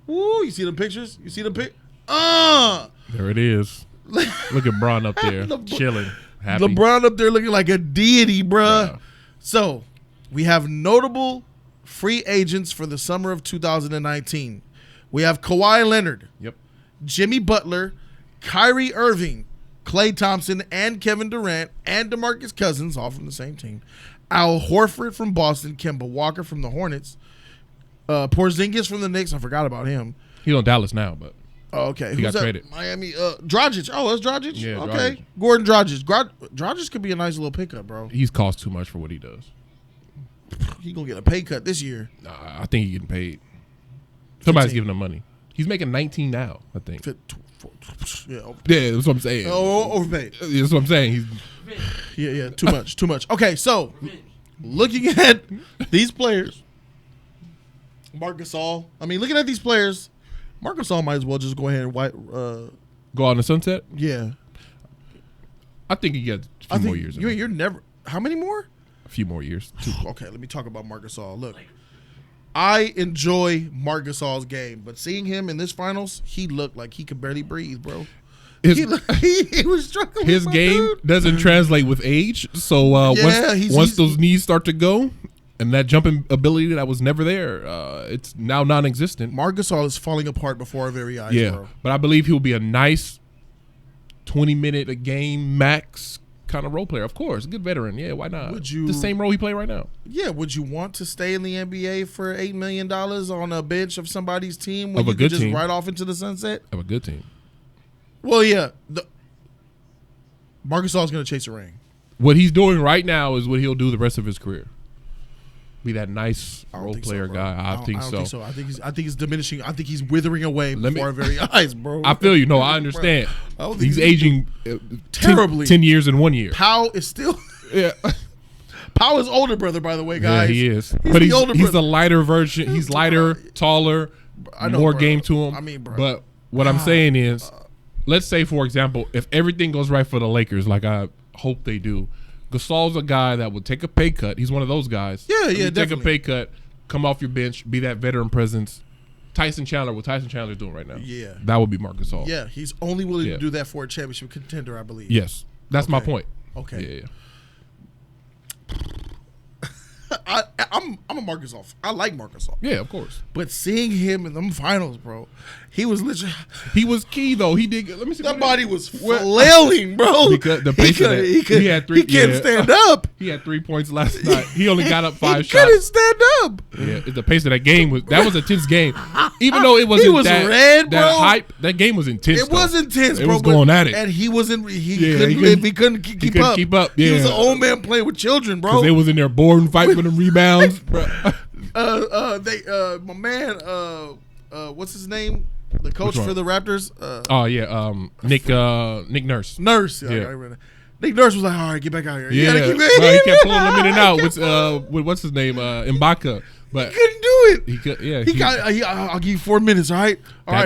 Woo, you see the pictures? You see the pic? There it is. Look at Bron up there, chilling, happy. LeBron up there looking like a deity, bruh. So, we have notable free agents for the summer of 2019. We have Kawhi Leonard. Yep. Jimmy Butler, Kyrie Irving, Klay Thompson, and Kevin Durant, and DeMarcus Cousins, all from the same team. Al Horford from Boston, Kemba Walker from the Hornets, Porzingis from the Knicks. I forgot about him. He's on Dallas now, but okay, he got traded. Miami, Dragic. Oh, that's Dragic. Yeah, okay, Dragic. Gordon Dragic. Dragic could be a nice little pickup, bro. He's cost too much for what he does. He gonna get a pay cut this year. I think he's getting paid. Somebody's giving him money. He's making 19 now, I think. Yeah, that's what I'm saying. Oh, overpaid. That's what I'm saying. Yeah, too much. Okay, so looking at these players, Marc Gasol. I mean, looking at these players, Marc Gasol might as well just go ahead and go on the sunset. Yeah, I think he gets a few more years. You're never. How many more? A few more years. Okay, let me talk about Marc Gasol. Look. I enjoy Marc Gasol's game, but seeing him in this finals, he looked like he could barely breathe, bro. He was struggling. His game doesn't translate with age, so once those knees start to go, and that jumping ability that was never there, it's now non-existent. Marc Gasol is falling apart before our very eyes, bro. But I believe he'll be a nice 20-minute a game max kind of role player. Of course, good veteran. Yeah, why not? The same role he played right now. Yeah, would you want to stay in the NBA for $8 million on a bench of somebody's team when Of a you good could just team. ride off into the sunset? Of a good team. Well, yeah. Marcus Gasol's going to chase a ring. What he's doing right now is what he'll do the rest of his career. Be that nice role player guy. I don't think so. I think he's diminishing. I think he's withering away before our very eyes, bro. I feel you. No, I understand. He's aging terribly. 10 years in 1 year. Powell is still. Yeah. Powell is older brother, by the way, guys. Yeah, he is. He's He's the lighter version. He's lighter, taller, more game to him. I mean, bro. But what I'm saying is, let's say, for example, if everything goes right for the Lakers, like I hope they do, Gasol's a guy that will take a pay cut. He's one of those guys. Yeah, Take definitely. a pay cut, come off your bench, be that veteran presence. Tyson Chandler, what Tyson Chandler's doing right now. Yeah. That would be Marcus Gasol. Yeah, he's only willing to do that for a championship contender, I believe. Yes. That's my point. Okay. Yeah. I'm a Marcus Gasol. I like Marcus Gasol. Yeah, of course. But seeing him in them finals, bro, he was literally. He was key though. He did. Let me see. That body was flailing, bro. Because the pace he had 3. He couldn't stand up. He had 3 points last night. He only got up 5 shots. He couldn't stand up. Yeah, the pace of that game was a intense game. Even though it wasn't he was red, bro. That hype, that game was intense. It was intense, bro. It was going at it, and he wasn't. He couldn't keep up. Keep up. Yeah. He was an old man playing with children, bro. Because they was in there bored and fighting for them rebounds, bro. My man, what's his name? The coach for the Raptors. Nick Nurse. Yeah. Nick Nurse was like, "All right, get back out here." Yeah, he kept pulling him in and out with what's his name, Ibaka. But he couldn't do it. He could. Yeah, I'll give you 4 minutes. All right,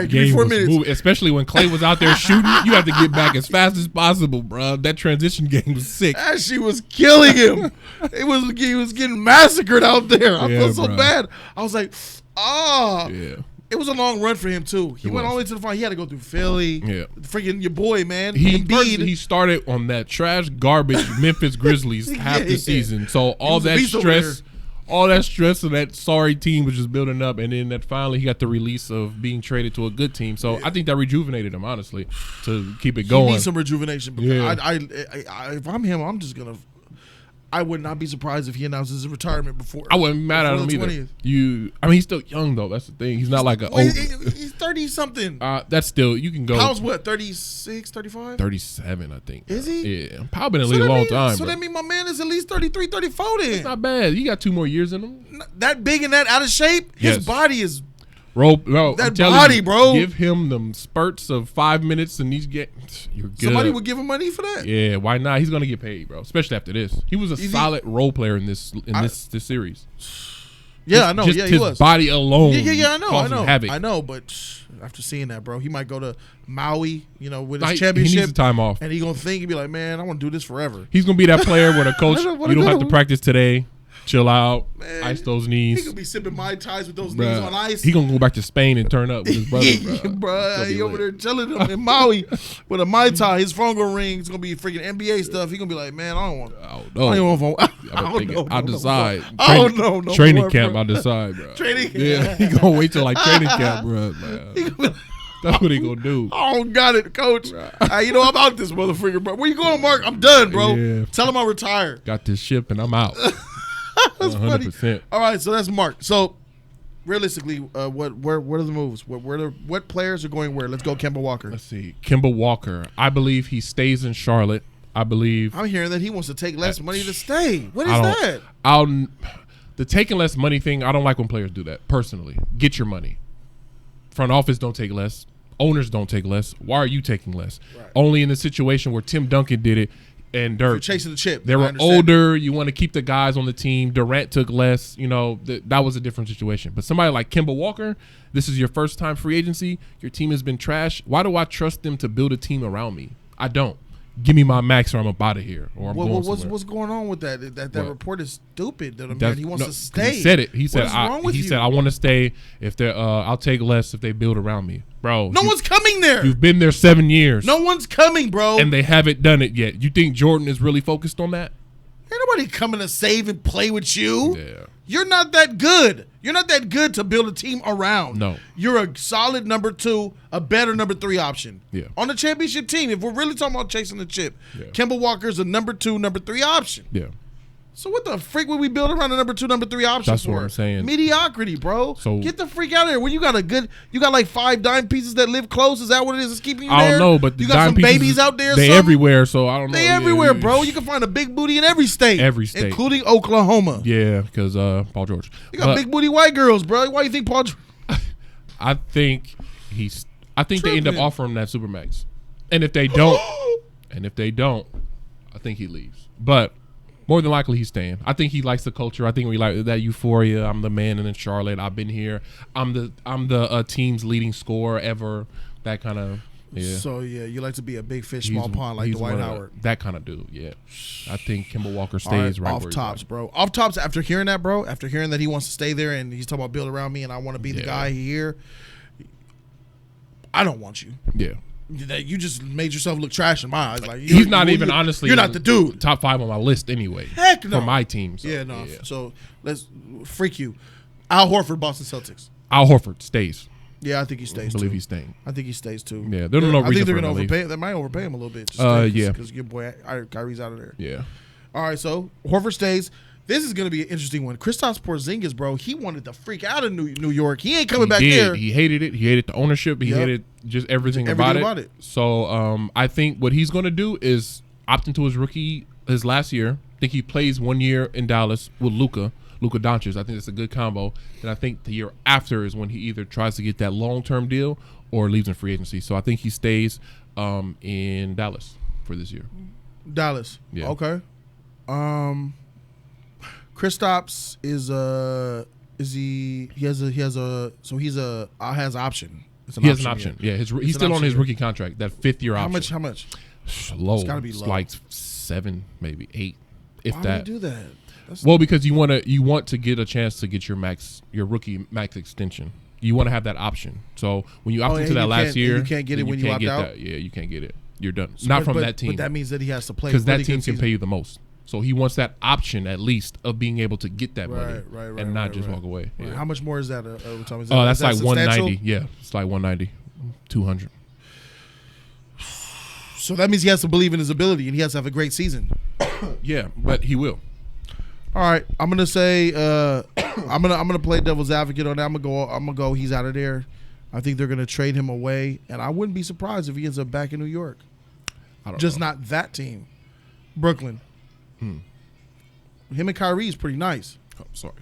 give me 4 minutes. Moving, especially when Clay was out there shooting, you have to get back as fast as possible, bro. That transition game was sick. That shit was killing him. He was getting massacred out there. I felt so bad. I was like, Yeah. It was a long run for him too. He went all the way to the final. He had to go through Philly. Yeah, freaking your boy, man. He started on that trash garbage Memphis Grizzlies half the season. So all that stress of that sorry team was just building up, and then that finally he got the release of being traded to a good team. So I think that rejuvenated him, honestly, to keep it going. He needs some rejuvenation. Because if I'm him, I'm just gonna. I would not be surprised if he announces his retirement before. I wouldn't be mad at him either. He's still young though. That's the thing. He's not like an old. He's 30 something. That's still you can go. How's what 36, 35? 37, I think. Is he? Yeah, probably been in the league a long time. So that means my man is at least 33, 34 then. It's not bad. He got 2 more years in him. That big and that out of shape. His body is. That body, bro. Give him them spurts of 5 minutes and he's you're good. Somebody would give him money for that. Yeah, why not? He's gonna get paid, bro. Especially after this. He was a solid role player in this series. Yeah, I know. Yeah, he was. His body alone. Yeah, I know. But after seeing that, bro, he might go to Maui, with his championship. He needs the time off, and he gonna think and be like, man, I want to do this forever. He's gonna be that player where the coach, you don't have to practice today. Chill out, man, ice those knees. He could be sipping Mai Tais with those knees on ice. He gonna go back to Spain and turn up with his brother, bro. He over there chilling in Maui with a Mai Tai. His phone gonna ring. It's gonna be freaking NBA stuff. He gonna be like, man, I don't want. I'll decide. I don't know. Training camp, I'll decide, bro. Training camp. Yeah, he gonna wait till like training camp, bro. That's what he gonna do. Oh, got it, coach. I'm out this motherfucker, bro. Where you going, Mark? I'm done, bro. Yeah. Tell him I retired. Got this ship and I'm out. That's 100%. Funny. All right, so that's Mark. So, realistically, what are the moves? What players are going where? Let's go, Kemba Walker. Let's see, Kemba Walker. I believe he stays in Charlotte. I'm hearing that he wants to take less money to stay. What is that? The taking less money thing. I don't like when players do that. Personally, get your money. Front office don't take less. Owners don't take less. Why are you taking less? Right. Only in the situation where Tim Duncan did it. And Dirk, you're chasing the chip. They were older. You want to keep the guys on the team. Durant took less. That was a different situation. But somebody like Kemba Walker, this is your first time free agency. Your team has been trash. Why do I trust them to build a team around me? I don't. Give me my max, or I'm out of here, or I'm going somewhere. What's going on with that? That report is stupid. He wants to stay. He said it. He said, He said, I want to stay. If they're, I'll take less if they build around me, bro. No one's coming there. You've been there 7 years. No one's coming, bro. And they haven't done it yet. You think Jordan is really focused on that? Ain't nobody coming to save and play with you. Yeah. You're not that good. You're not that good to build a team around. No. You're a solid number 2, a better number 3 option. Yeah. On the championship team, if we're really talking about chasing the chip, Kemba Walker's a number 2, number 3 option. Yeah. So what the freak would we build around a number 2, number 3 option That's for? what I'm saying. Mediocrity, bro. So get the freak out of here. When you got like 5 dime pieces that live close, is that what it is that's keeping you there? I don't know, but you got some babies out there. They everywhere, so I don't know. They everywhere, bro. You can find a big booty in every state, including Oklahoma. Yeah, because Paul George. You got big booty white girls, bro. Why do you think Paul George? I think they end up offering that Supermax, and if they don't, I think he leaves. But more than likely, he's staying. I think he likes the culture. I think we like that euphoria. I'm the man in Charlotte. I've been here. I'm the team's leading scorer ever. That kind of So you like to be a big fish, small pond, like Dwight Howard. That kind of dude. Yeah. I think Kemba Walker stays right off where tops, he's at. bro. Off tops. After hearing that, bro. After hearing that he wants to stay there and he's talking about build around me and I want to be the guy here. I don't want you. Yeah. That you just made yourself look trash in my eyes. Like he's not even honestly. You're not the dude. Top 5 on my list anyway. Heck no. For my team. So, no. So let's freak you. Al Horford, Boston Celtics. Al Horford stays. Yeah, I think he stays. I believe he's staying. I think he stays too. Yeah, there's no reason. I think they're going to to overpay. They might overpay him a little bit. Because your boy Kyrie's out of there. Yeah. All right, so Horford stays. This is going to be an interesting one. Kristaps Porzingis, bro, he wanted to freak out of New York. He ain't coming back there. He hated it. He hated the ownership. He hated just everything about it. So I think what he's going to do is opt into his last year. I think he plays 1 year in Dallas with Luka Doncic. I think it's a good combo. And I think the year after is when he either tries to get that long-term deal or leaves in free agency. So I think he stays in Dallas for this year. Dallas. Yeah. Okay. Kristaps has option. He has an option. Yeah, he's still on his rookie contract. That 5th year option. How much? Low. It's gotta be low. Like 7, maybe 8, if Why that. Would you do that? Because you want to get a chance to get your rookie max extension. You want to have that option. So when you opt into that last year, you can't get it when you opt out. Yeah, you can't get it. You're done. Not from that team. But that means that he has to play because that team can pay you the most. So he wants that option at least of being able to get that money and not just walk away. Right. Yeah. How much more is that? That's like 190. Yeah, it's like 190, 200. So that means he has to believe in his ability and he has to have a great season. Yeah, but he will. All right, I'm gonna say I'm gonna play devil's advocate on that. I'm gonna go. He's out of there. I think they're gonna trade him away, and I wouldn't be surprised if he ends up back in New York. Just not that team, Brooklyn. Him and Kyrie is pretty nice. Oh, sorry.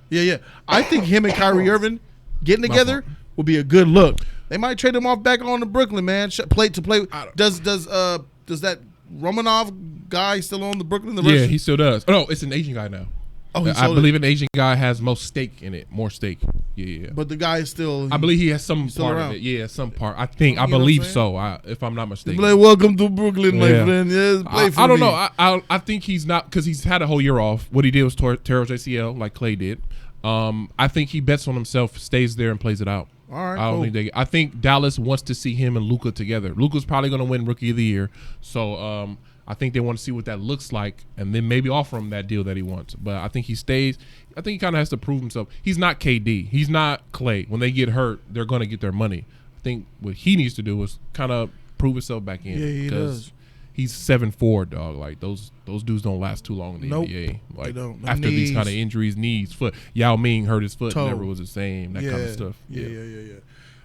Yeah. I think him and Kyrie Irving getting together will be a good look. They might trade him off back on to Brooklyn, man. Play. Does that Romanov guy still own the Brooklyn? Yeah, he still does. Oh, no, it's an Asian guy now. Oh, I believe an Asian guy has most stake in it, more stake. Yeah. But the guy is still. I believe he has some part of it. Yeah, some part. I believe so. If I'm not mistaken. Like, welcome to Brooklyn, my friend. Yes, play for me. I don't know. I think he's not because he's had a whole year off. What he did was tear his ACL like Clay did. I think he bets on himself, stays there, and plays it out. All right. I think Dallas wants to see him and Luka together. Luka's probably going to win Rookie of the Year. So I think they want to see what that looks like and then maybe offer him that deal that he wants. But I think he stays. I think he kind of has to prove himself. He's not KD. He's not Clay. When they get hurt, they're going to get their money. I think what he needs to do is kind of prove himself back in. Yeah, he does. He's 7'4", dog. Like those dudes don't last too long in the NBA. Like they don't. After these kind of injuries, knees, foot. Yao Ming hurt his foot, toe. never was the same. That kind of stuff. Yeah.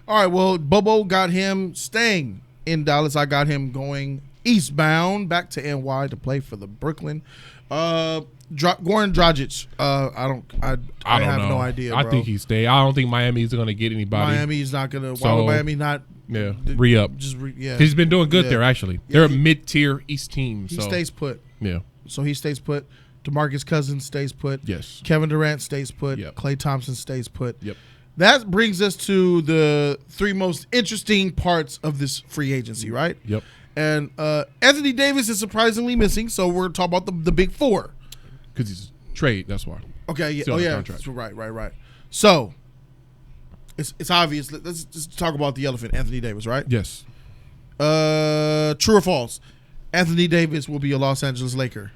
All right. Well, Bobo got him staying in Dallas. I got him going eastbound back to NY to play for the Brooklyn. Goran Dragic. I have no idea. Bro. I think he stay. I don't think Miami's going to get anybody. Miami's not going to. Why would Miami not? Yeah, re-up. He's been doing good there, actually. They're a mid-tier East team. He stays put. Yeah. So he stays put. DeMarcus Cousins stays put. Yes. Kevin Durant stays put. Yep. Klay Thompson stays put. Yep. That brings us to the 3 most interesting parts of this free agency, right? Yep. And Anthony Davis is surprisingly missing, so we're talking about the big 4. Because he's trade, that's why. Okay, yeah. Still contract. Right. So it's obvious. Let's just talk about the elephant, Anthony Davis, right? Yes. True or false? Anthony Davis will be a Los Angeles Laker.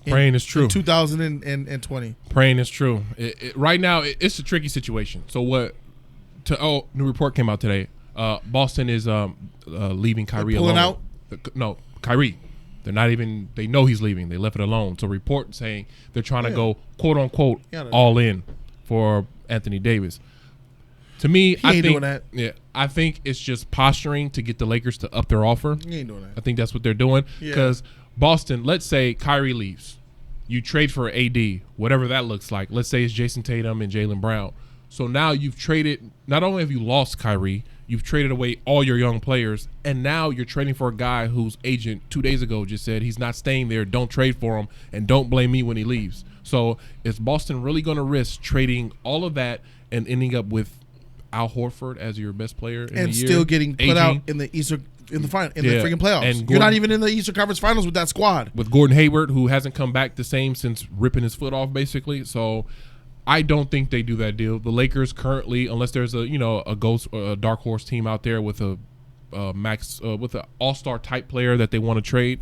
Praying is true. 2020. Praying is true. Right now, it's a tricky situation. So new report came out today. Boston is leaving Kyrie alone. Pulling out? No, Kyrie. They're not even. They know he's leaving. They left it alone. So report saying they're trying to go quote unquote all in for Anthony Davis. To me, I think doing that. Yeah, I think it's just posturing to get the Lakers to up their offer. He ain't doing that. I think that's what they're doing because Boston. Let's say Kyrie leaves, you trade for AD, whatever that looks like. Let's say it's Jason Tatum and Jaylen Brown. So now you've traded. Not only have you lost Kyrie, you've traded away all your young players, and now you're trading for a guy whose agent 2 days ago just said he's not staying there. Don't trade for him, and don't blame me when he leaves. So is Boston really going to risk trading all of that and ending up with Al Horford as your best player in and the year, still getting put out in the Eastern the freaking playoffs? And you're not even in the Eastern Conference Finals with that squad. With Gordon Hayward, who hasn't come back the same since ripping his foot off, basically. So I don't think they do that deal. The Lakers currently, unless there's a dark horse team out there with a with an all-star type player that they want to trade,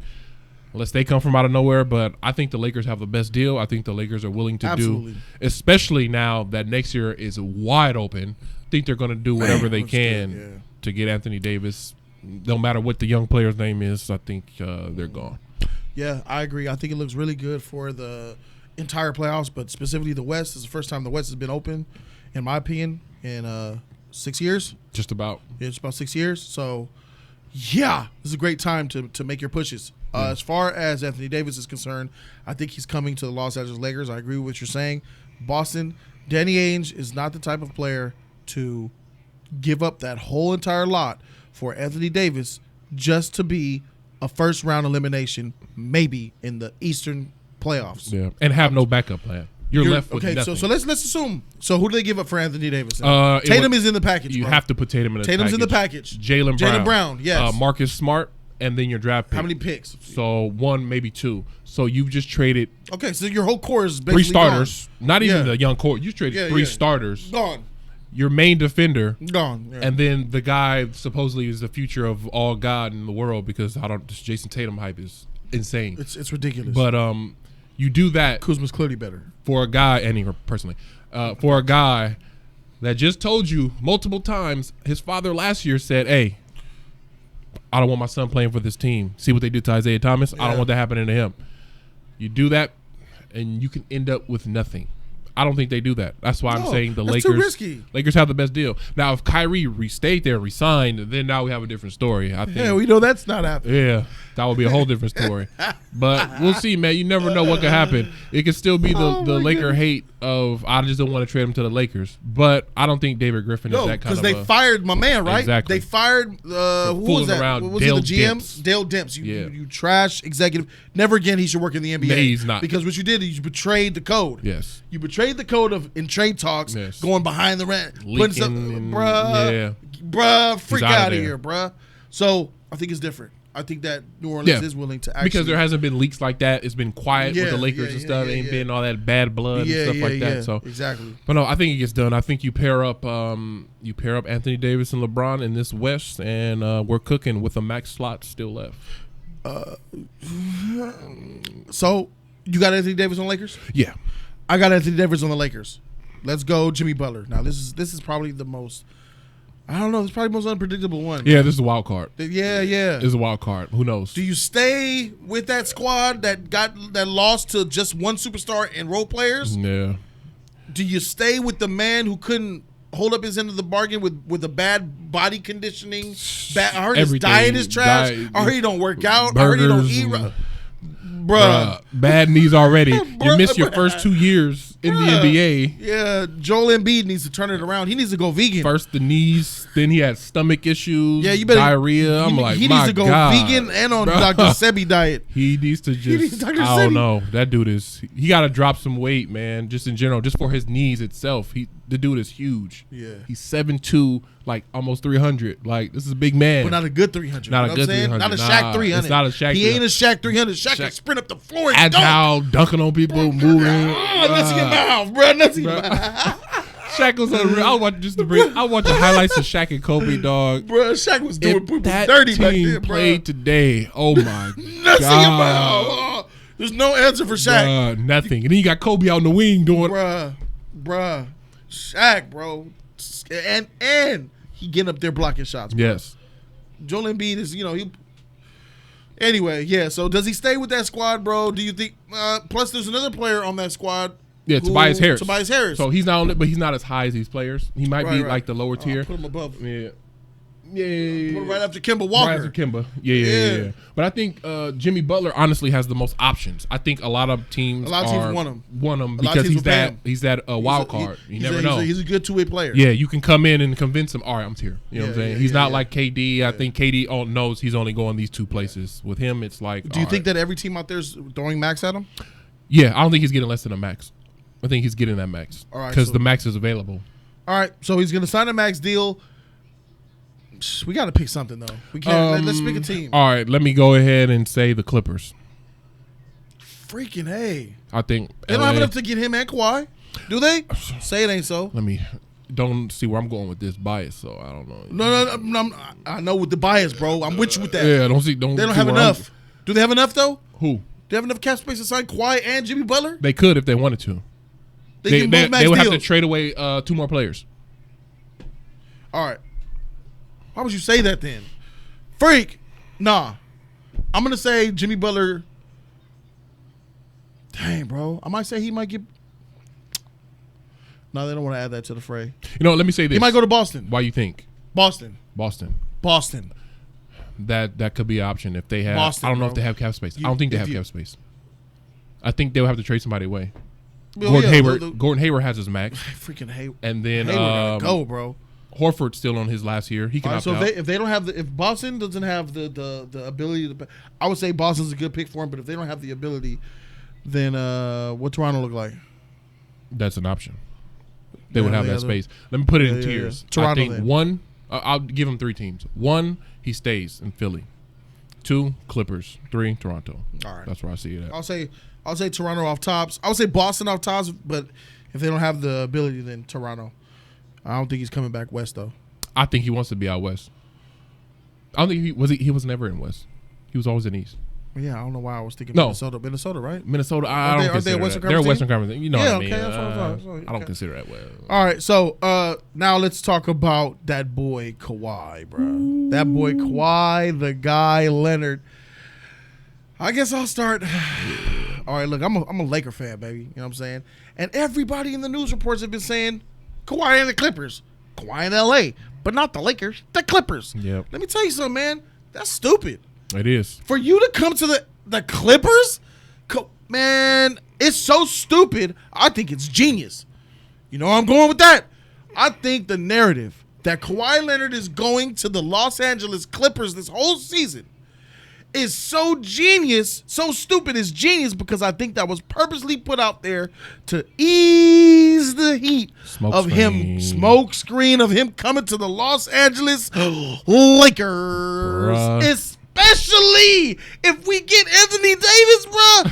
unless they come from out of nowhere. But I think the Lakers have the best deal. I think the Lakers are willing to do, especially now that next year is wide open. I think they're going to do whatever they can to get Anthony Davis. No matter what the young player's name is, I think they're gone. Yeah, I agree. I think it looks really good for the entire playoffs, but specifically the West. This is the first time the West has been open, in my opinion, in 6 years. Just about. Yeah, just about 6 years. So, yeah, this is a great time to make your pushes. As far as Anthony Davis is concerned, I think he's coming to the Los Angeles Lakers. I agree with what you're saying. Boston, Danny Ainge is not the type of player to give up that whole entire lot for Anthony Davis just to be a first-round elimination, maybe in the Eastern playoffs. Yeah, and have no backup plan. You're left with nothing. So let's assume. So who do they give up for Anthony Davis? Tatum is in the package. You have to put Tatum in the Tatum's package. in the package. Jaylen Brown, yes. Marcus Smart, and then your draft pick. How many picks? So 1, maybe 2. So you've just traded. Okay, so your whole core is basically 3 starters. Gone. Not even the young core. You traded 3 starters. Gone. Your main defender gone, and then the guy supposedly is the future of all God in the world because this Jason Tatum hype is insane. It's ridiculous. But you do that. Kuzma's clearly better for a guy, and Ingram personally, for a guy that just told you multiple times. His father last year said, "Hey, I don't want my son playing for this team. See what they did to Isaiah Thomas. I don't want that happening to him." You do that, and you can end up with nothing. I don't think they do that. That's why I'm saying the Lakers. Too risky. Lakers have the best deal. Now, if Kyrie stayed there, resigned, then now we have a different story. I think. Yeah, we know that's not happening. Yeah, that would be a whole different story. But we'll see, man. You never know what could happen. It could still be the Laker hate of I just don't want to trade him to the Lakers. But I don't think David Griffin is that kind of. Because they fired my man, right? Exactly. They fired who was that? What was Dale the GM? Demps. Dale Demps. You trash executive. Never again he should work in the NBA. No, he's not. Because what you did is you betrayed the code. Yes. You betrayed the code in trade talks, going behind the rent, putting something, bruh, freak out of here, bruh. So I think it's different. I think that New Orleans is willing to actually. Because there hasn't been leaks like that. It's been quiet with the Lakers and stuff. Ain't been all that bad blood and stuff like that. So exactly. But no, I think it gets done. I think you pair up Anthony Davis and LeBron in this West, and we're cooking with a max slot still left. So you got Anthony Davis on the Lakers? Yeah. I got Anthony Davis on the Lakers. Let's go Jimmy Butler. Now this is probably the most. I don't know. It's probably the most unpredictable one. Yeah, this is a wild card. Yeah. This is a wild card. Who knows? Do you stay with that squad that lost to just one superstar and role players? Yeah. Do you stay with the man who couldn't hold up his end of the bargain with a bad body conditioning? I heard his diet is trash. I heard he don't work out. I heard he don't eat. Bruh. Bad knees already. You missed your first 2 years in the NBA. Yeah, Joel Embiid needs to turn it around. He needs to go vegan. First the knees, then he had stomach issues, you better, diarrhea. He needs to go vegan and on Dr. Sebi diet. He needs to just, I don't know. That dude he got to drop some weight, man, just in general, just for his knees itself. The dude is huge. Yeah. He's 7'2", like almost 300. Like, this is a big man. But not a good 300. Not a good 300. Not a Shaq 300. It's not a Shaq 300. He ain't a Shaq 300. Shaq can sprint up the floor and agile, dunking on people, moving. Let's get mouth, bro. Let's get mouth. Shaq was unreal. I watch the highlights of Shaq and Kobe, dog. Bro, Shaq was doing people that dirty team back then, bro. played today. Oh my God. There's no answer for Shaq. Nothing. And then you got Kobe out in the wing doing. Bruh. Shaq, bro. And he getting up there blocking shots, bro. Yes. Joel Embiid is, he. Anyway, yeah. So does he stay with that squad, bro? Do you think? Plus, there's another player on that squad. Yeah, Tobias Harris. Tobias Harris. So he's not on it, but he's not as high as these players. He might be like the lower tier. Put him above. Yeah. Put him right after Kemba Walker. Right after Kemba. Yeah. But I think Jimmy Butler honestly has the most options. I think a lot of teams want him because he's that wild card. You never know. He's a good two-way player. Yeah, you can come in and convince him, all right, I'm here. You know what I'm saying? He's not like KD. I think KD knows he's only going these two places. With him, it's like. Do you think that every team out there is throwing max at him? Yeah, I don't think he's getting less than a max. I think he's getting that max because the max is available. All right, so he's going to sign a max deal. We got to pick something, though. We can't. Let's pick a team. All right, let me go ahead and say the Clippers. Freaking hey. I think they don't have enough to get him and Kawhi, do they? Say it ain't so. Don't see where I'm going with this bias, so I don't know. No, I know with the bias, bro. I'm with you with that. Yeah, they don't have enough. Do they have enough, though? Who? Do they have enough cap space to sign Kawhi and Jimmy Butler? They could if they wanted to. They would have to trade away 2 more players. All right. Why would you say that then? Freak. Nah. I'm going to say Jimmy Butler. Dang, bro. I might say he might get. No, they don't want to add that to the fray. Let me say this. He might go to Boston. Why you think? Boston. That could be an option if they have. Boston, I don't know if they have cap space. I don't think they have cap space. I think they'll have to trade somebody away. Gordon Hayward has his max. Freaking Hayward. And then Hayward gotta go, bro. Horford's still on his last year. He can opt out. If they don't have if Boston doesn't have the ability to, I would say Boston's a good pick for him. But if they don't have the ability, then what Toronto look like? That's an option. They would have that space. Let me put it in tiers. Toronto. I think one. I'll give him 3 teams. 1, he stays in Philly. 2, Clippers. 3, Toronto. All right, that's where I see it at. I'll say Toronto off tops. I would say Boston off tops, but if they don't have the ability, then Toronto. I don't think he's coming back west though. I think he wants to be out west. I don't think he was never in west. He was always in east. Yeah, I don't know why I was thinking Minnesota, right? Minnesota. I don't consider that. They're a Western Conference. You know what I mean? That's what I'm saying. I don't consider that well. All right, so now let's talk about that boy Kawhi, bro. Ooh. That boy Kawhi, the guy Leonard. I guess I'll start. All right, look, I'm a Laker fan, baby. You know what I'm saying? And everybody in the news reports have been saying Kawhi and the Clippers, Kawhi in LA, but not the Lakers, the Clippers. Yep. Let me tell you something, man. That's stupid. It is. For you to come to the Clippers, man, it's so stupid. I think it's genius. You know where I'm going with that? I think the narrative that Kawhi Leonard is going to the Los Angeles Clippers this whole season is so genius, so stupid is genius because I think that was purposely put out there to ease the heat smoke screen of him coming to the Los Angeles Lakers. Bruh. Especially if we get Anthony Davis, bro.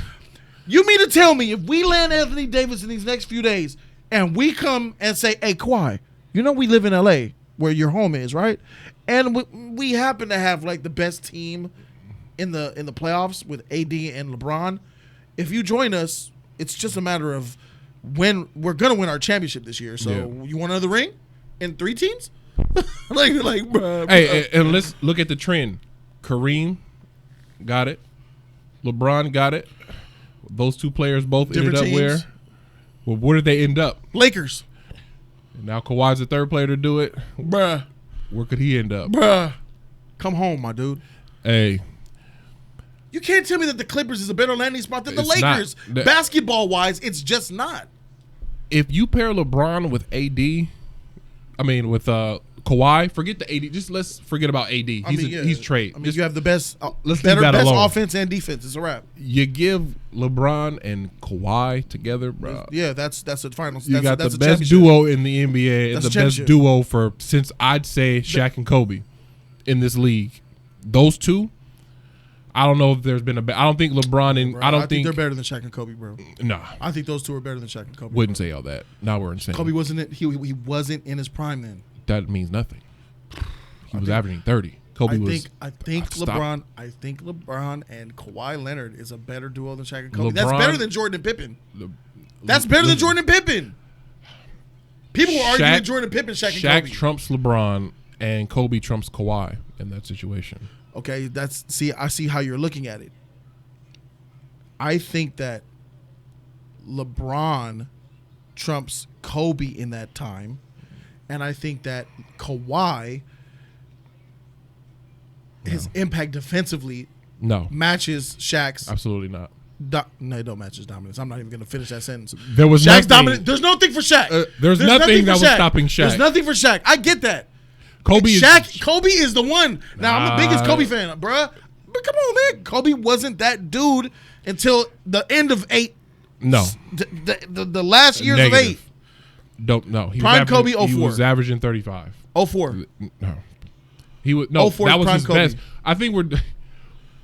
You mean to tell me if we land Anthony Davis in these next few days and we come and say, hey, Kawhi, we live in LA where your home is, right? And we happen to have like the best team in the playoffs with AD and LeBron. If you join us, it's just a matter of when we're gonna win our championship this year. So you want another ring in 3 teams? like, bro. Hey, and let's look at the trend. Kareem got it. LeBron got it. Those 2 players both ended up where? Well, where did they end up? Lakers. And now Kawhi's the 3rd player to do it. Bruh. Where could he end up? Bruh. Come home, my dude. Hey. You can't tell me that the Clippers is a better landing spot than the Lakers. Basketball-wise, it's just not. If you pair LeBron with with Kawhi, forget the AD. Just let's forget about AD. He's trade. You have the best, best offense and defense. It's a wrap. You give LeBron and Kawhi together, bro. Yeah, that's the finals. You got the best duo in the NBA and the best duo since I'd say Shaq and Kobe in this league. Those 2. I don't know if there's been I don't think LeBron and I think they're better than Shaq and Kobe, bro. Nah, I think those 2 are better than Shaq and Kobe. Wouldn't say all that. Now we're insane. Kobe wasn't he wasn't in his prime then. That means nothing. He was averaging 30. Kobe I think LeBron and Kawhi Leonard is a better duo than Shaq and Kobe. That's better than Jordan and Pippen. That's better than Jordan and Pippen. People were arguing Jordan and Pippen, Shaq and Kobe. Shaq trumps LeBron and Kobe trumps Kawhi in that situation. Okay, I see how you're looking at it. I think that LeBron trumps Kobe in that time, and I think that Kawhi, his impact defensively, matches Shaq's. Absolutely not. No, it don't match his dominance. I'm not even going to finish that sentence. There was Shaq's dominant. There's nothing for Shaq. There's nothing that was stopping Shaq. There's nothing for Shaq. I get that. Kobe is the one. Now I'm the biggest Kobe fan, bruh. But come on, man. Kobe wasn't that dude until the end of 8. No. The last years of 8. Don't know. Prime Kobe 04. He was averaging 35. 04. No. He was 04 that was his Kobe. Best. I think we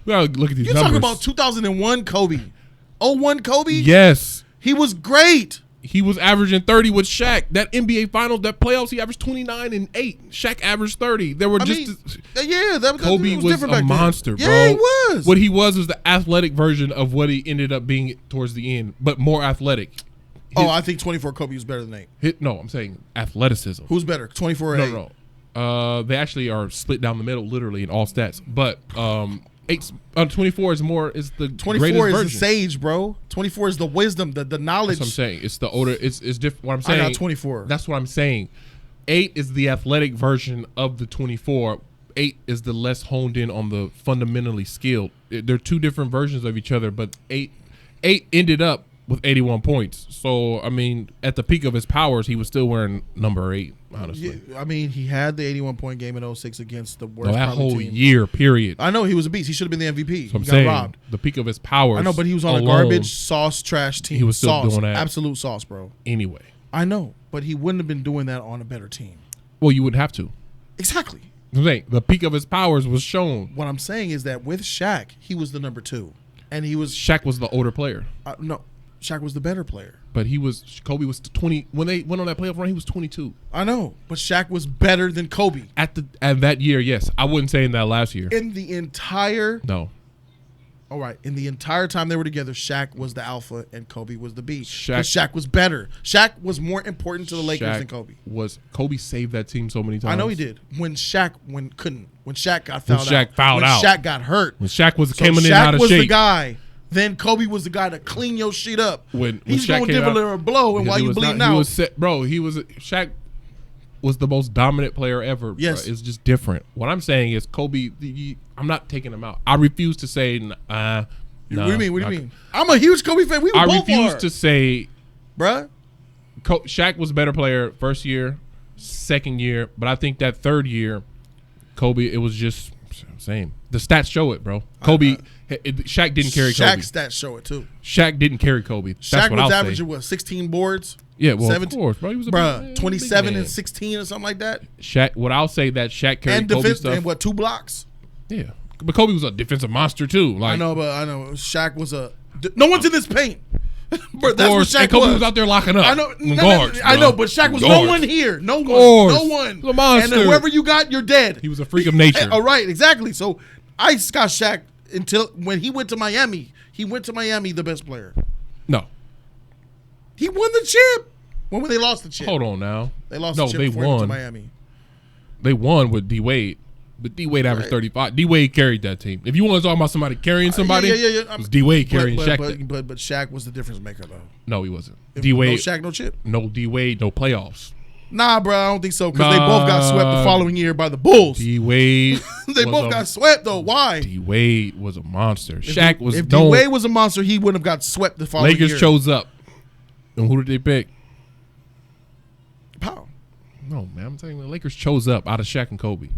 gotta look at these numbers. You're talking about 2001 Kobe. 01 Kobe? Yes. He was great. He was averaging 30 with Shaq. That NBA Finals, that playoffs, he averaged 29 and 8. Shaq averaged 30. There were Kobe was a monster, bro. Yeah, he was. What he was the athletic version of what he ended up being towards the end, but more athletic. I think 24 Kobe was better than 8. No, I'm saying athleticism. Who's better, 24 or 8? No. They actually are split down the middle, literally in all stats. But 24 is the 24 is version. The sage, bro. 24 is the wisdom, the knowledge. That's what I'm saying. It's the older. It's different. What I'm saying. I got 24. That's what I'm saying. 8 is the athletic version of the 24. 8 is the less honed in on the fundamentally skilled. They're two different versions of each other. But 8 ended up with 81 points. So I mean, at the peak of his powers, he was still wearing number 8. Honestly, yeah, I mean, he had the 81-point game in 06 against the worst. That whole team. Year, period. I know he was a beast. He should have been the MVP. So he got robbed. The peak of his powers. I know, but he was on a garbage sauce trash team. He was still doing that. Absolute sauce, bro. Anyway, I know, but he wouldn't have been doing that on a better team. Well, you would have to. Exactly. I'm saying the peak of his powers was shown. What I'm saying is that with Shaq, he was the number 2, and Shaq was the older player. No. Shaq was the better player. But Kobe was 20 when they went on that playoff run. He was 22. I know, but Shaq was better than Kobe at that year. Yes, I wouldn't say in that last year. In the entire all right. In the entire time they were together, Shaq was the alpha and Kobe was the beast. Shaq was better. Shaq was more important to the Lakers than Kobe. Kobe saved that team so many times. I know he did. When Shaq got fouled out. When Shaq got hurt. When Shaq was coming in out of shape. Shaq was the guy. Then Kobe was the guy to clean your shit up. He's going to give a blow, and while you bleeding out. Shaq was the most dominant player ever. Yes. Bro. It's just different. What I'm saying is Kobe, I'm not taking him out. I refuse to say, what do you mean? I'm a huge Kobe fan. I refuse to say, bruh. Shaq was a better player first year, second year, but I think that third year, Kobe, it was just same. The stats show it, bro. Shaq didn't carry Kobe. Shaq's stats show it too. Shaq didn't carry Kobe. Shaq was averaging 16 boards? Yeah, well, 17, of course, bro. He was 27 and 16 or something like that. Shaq. What I'll say that Shaq carried Kobe stuff. And 2 blocks? Yeah, but Kobe was a defensive monster too. Like I know. Shaq was no one's in this paint. Bro, that's what Shaq and Kobe was out there locking up. I know. Guards, I know, but Shaq was no one here. No one. No one. The monster. And whoever you got, you're dead. He was a freak of nature. All right, exactly. So I got Shaq until when he went to Miami. He went to Miami the best player. No. He won the chip. When they lost the chip? Hold on now. They lost the chip before he went to Miami. They won with D Wade. But D Wade averaged 35. D Wade carried that team. If you want to talk about somebody carrying somebody, it was D Wade carrying Shaq. But Shaq was the difference maker though. No, he wasn't. D Wade. No Shaq, no chip. No D Wade, no playoffs. Nah, bro, I don't think so because they both got swept the following year by the Bulls. D Wade. They both got swept though. Why? D Wade was a monster. Shaq was. If D Wade was a monster, he wouldn't have got swept the following year. Lakers chose up. And who did they pick? Powell. No, man. I'm saying the Lakers chose up out of Shaq and Kobe.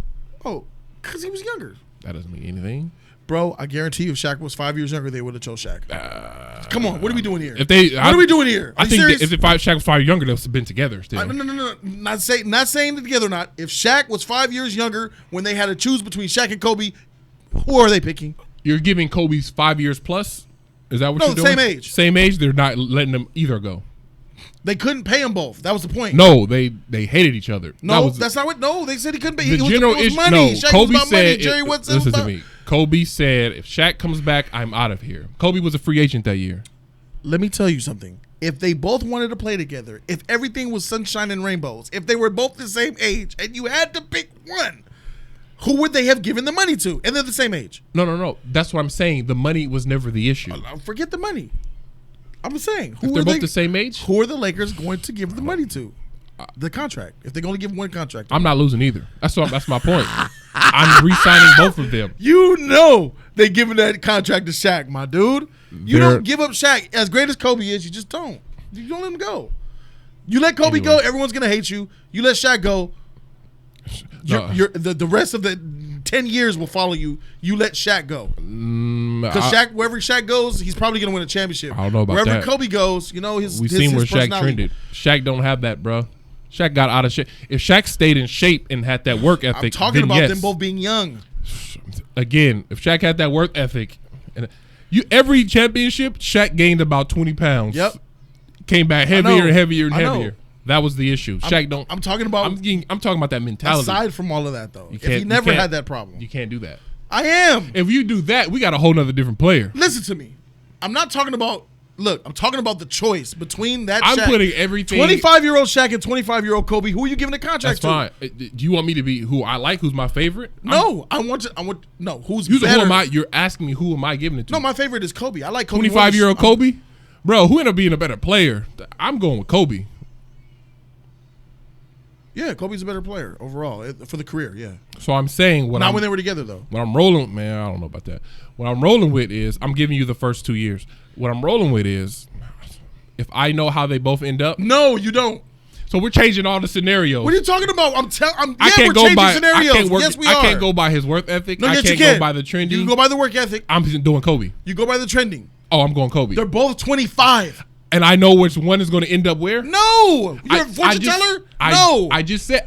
Oh, because he was younger. That doesn't mean anything. Bro, I guarantee you if Shaq was 5 years younger, they would have chose Shaq. Come on, what are we doing here? What are we doing here? I think if Shaq was 5 years younger, they would have been together still. No. Not saying together or not. If Shaq was 5 years younger when they had to choose between Shaq and Kobe, who are they picking? You're giving Kobe's 5 years plus? Is that what you're doing? Same age. Same age? They're not letting them either go. They couldn't pay them both. That was the point. No, they hated each other. No, that's not what. No, they said he couldn't pay. The general issue. Money. No, Shaq Kobe was about said. Money. Jerry West Listen to me. Kobe said, if Shaq comes back, I'm out of here. Kobe was a free agent that year. Let me tell you something. If they both wanted to play together, if everything was sunshine and rainbows, if they were both the same age, and you had to pick one, who would they have given the money to? And they're the same age. No. That's what I'm saying. The money was never the issue. Forget the money. I'm saying, if they're both the same age, who are the Lakers going to give the money to? The contract. If they're going to give one contract, I'm not losing either. That's my point. I'm re-signing both of them. You know they giving that contract to Shaq, my dude. You don't give up Shaq. As great as Kobe is, you just don't. You don't let him go. You let Kobe go, everyone's going to hate you. You let Shaq go, the rest of the 10 years will follow you. You let Shaq go. Because wherever Shaq goes, he's probably going to win a championship. I don't know about wherever that. Kobe goes, you know, we've seen where Shaq trended. Shaq don't have that, bro. Shaq got out of shape. If Shaq stayed in shape and had that work ethic, I'm talking about them both being young. Again, if Shaq had that work ethic, and every championship, Shaq gained about 20 pounds. Yep. Came back heavier and heavier and heavier. That was the issue. Shaq don't. I'm talking about. I'm talking about that mentality. Aside from all of that, though, if he never had that problem, you can't do that. I am. If you do that, we got a whole nother different player. Listen to me. I'm not talking about. Look, I'm talking about the choice between that. I'm Shaq, putting everything. 25-year-old Shaq and 25-year-old Kobe. Who are you giving the contract to? That's fine. Do you want me to be who I like? Who's my favorite? No, I want. No, who's better? Who am I? You're asking me who am I giving it to? No, my favorite is Kobe. I like Kobe. 25-year-old Kobe, bro. Who ended up being a better player? I'm going with Kobe. Yeah, Kobe's a better player overall for the career. Yeah. So I'm saying not when they were together though. What I'm rolling, man, I don't know about that. What I'm rolling with is I'm giving you the first 2 years. What I'm rolling with is if I know how they both end up. No, you don't. So we're changing all the scenarios. What are you talking about? We're changing scenarios. Yes, we are. I can't go by his work ethic. No, I yes, can't go by the trending. You can go by the work ethic. I'm doing Kobe. You go by the trending. Oh, I'm going Kobe. They're both 25. And I know which one is going to end up where? No. You're a fortune teller? No. I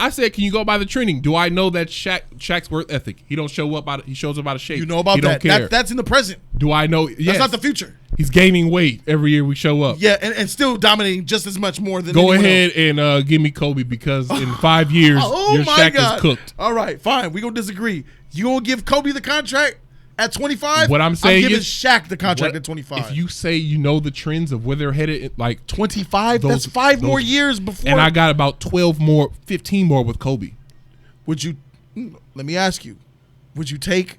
said, can you go by the trending? Do I know that Shaq's work ethic? He don't show up he shows up out of shape. You know about that. Don't care. That's in the present. Do I know? Yes. That's not the future. He's gaining weight every year we show up. Yeah, and still dominating just as much more than Go ahead else. And give me Kobe because in 5 years, your Shaq is cooked. All right, fine. We're going to disagree. You going to give Kobe the contract at 25? What I'm saying giving Shaq the contract at 25. If you say you know the trends of where they're headed, like 25, that's 5 more years before. And I got about 12 more, 15 more with Kobe. Let me ask you, would you take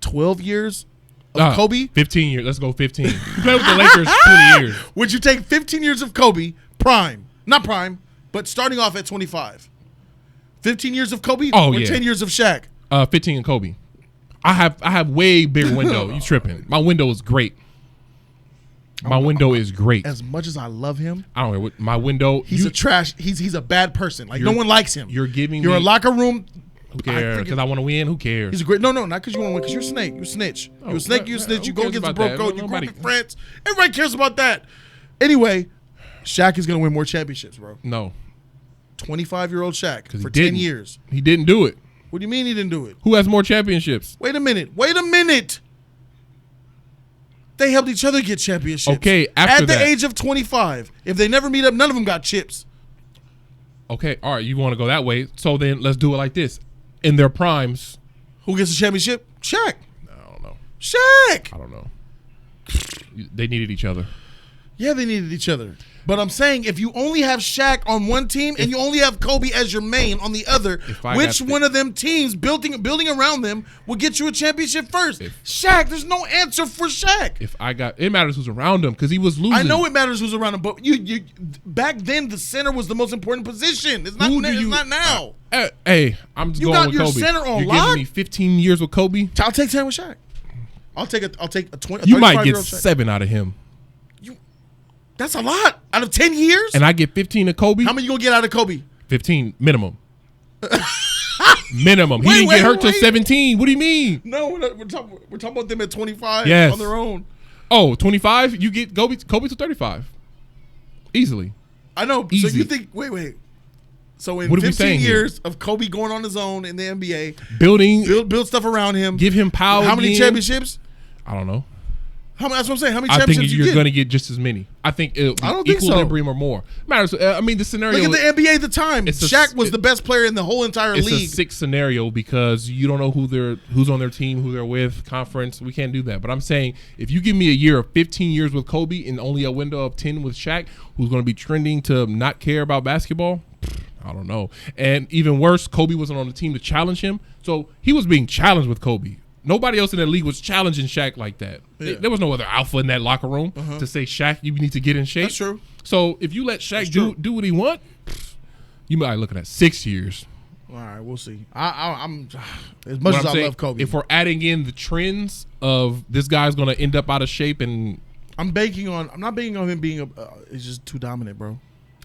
12 years of Kobe? 15 years. Let's go 15. You play with the Lakers 20 years. Would you take 15 years of Kobe, not prime, but starting off at 25? 15 years of Kobe or 10 years of Shaq? 15 and Kobe. I have way bigger window. You tripping. My window is great. My window is great. As much as I love him, I don't know what my window. He's a trash. He's a bad person. Like no one likes him. You're giving You're me a locker room. Who cares? Because I want to win. Who cares? He's a great. No, not because you want to win. Because you're a snake. You're a snitch. You're a snake. You're a snitch. You go against the bro code. You group with friends. Everybody cares about that. Anyway, Shaq is going to win more championships, bro. No. 25-year-old Shaq for 10 years. He didn't do it. What do you mean he didn't do it? Who has more championships? Wait a minute. They helped each other get championships. Okay, at the age of 25. If they never meet up, none of them got chips. Okay, all right, you want to go that way. So then let's do it like this. In their primes. Who gets the championship? Shaq. I don't know. Shaq. I don't know. They needed each other. Yeah, they needed each other. But I'm saying if you only have Shaq on one team and you only have Kobe as your main on the other, which one of them teams building around them will get you a championship first? Shaq, there's no answer for Shaq. It matters who's around him because he was losing. I know it matters who's around him, but you back then the center was the most important position. It's not now. Hey, I'm just going with Kobe. You got your center on You're lock? giving me 15 years with Kobe? I'll take 10 with Shaq. I'll take a 20. You might get 7 out of him. That's a lot. Out of 10 years? And I get 15 of Kobe? How many you going to get out of Kobe? 15 minimum. Minimum. He didn't get hurt till 17. What do you mean? No, we're talking about them at 25 on their own. Oh, 25? You get Kobe to 35. Easily. I know. Easy. So you think, wait. So in 15 years of Kobe going on his own in the NBA, build stuff around him, give him power. How many championships? I don't know. That's what I'm saying. How many I championships think you're going to get just as many. I think it'll be I don't think so. equilibrium or more. Matters. I mean, the scenario. Look at the NBA at the time. Shaq was the best player in the whole entire league. It's a sick scenario because you don't know who's on their team, who they're with, conference. We can't do that. But I'm saying if you give me a year of 15 years with Kobe and only a window of 10 with Shaq, who's going to be trending to not care about basketball, I don't know. And even worse, Kobe wasn't on the team to challenge him. So he was being challenged with Kobe. Nobody else in that league was challenging Shaq like that. Yeah. There was no other alpha in that locker room to say, Shaq, you need to get in shape. That's true. So if you let Shaq do what he want, you might be looking at 6 years. All right, we'll see. I'm as much as I love Kobe. If we're adding in the trends of this guy's going to end up out of shape, and I'm not banking on him being he's just too dominant, bro.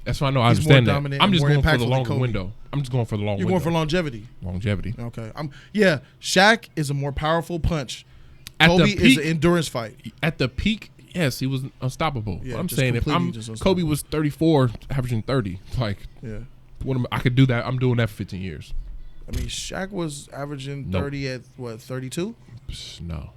That's why I know. I understand that. I'm just going for the longer window. I'm just going for the long window. You're going for longevity. Longevity. Okay. Shaq is a more powerful punch. Kobe is an endurance fight. At the peak, yes, he was unstoppable. Yeah, I'm saying if Kobe was 34, averaging 30, I could do that. I'm doing that for 15 years. I mean, Shaq was averaging 30 at what, 32? No.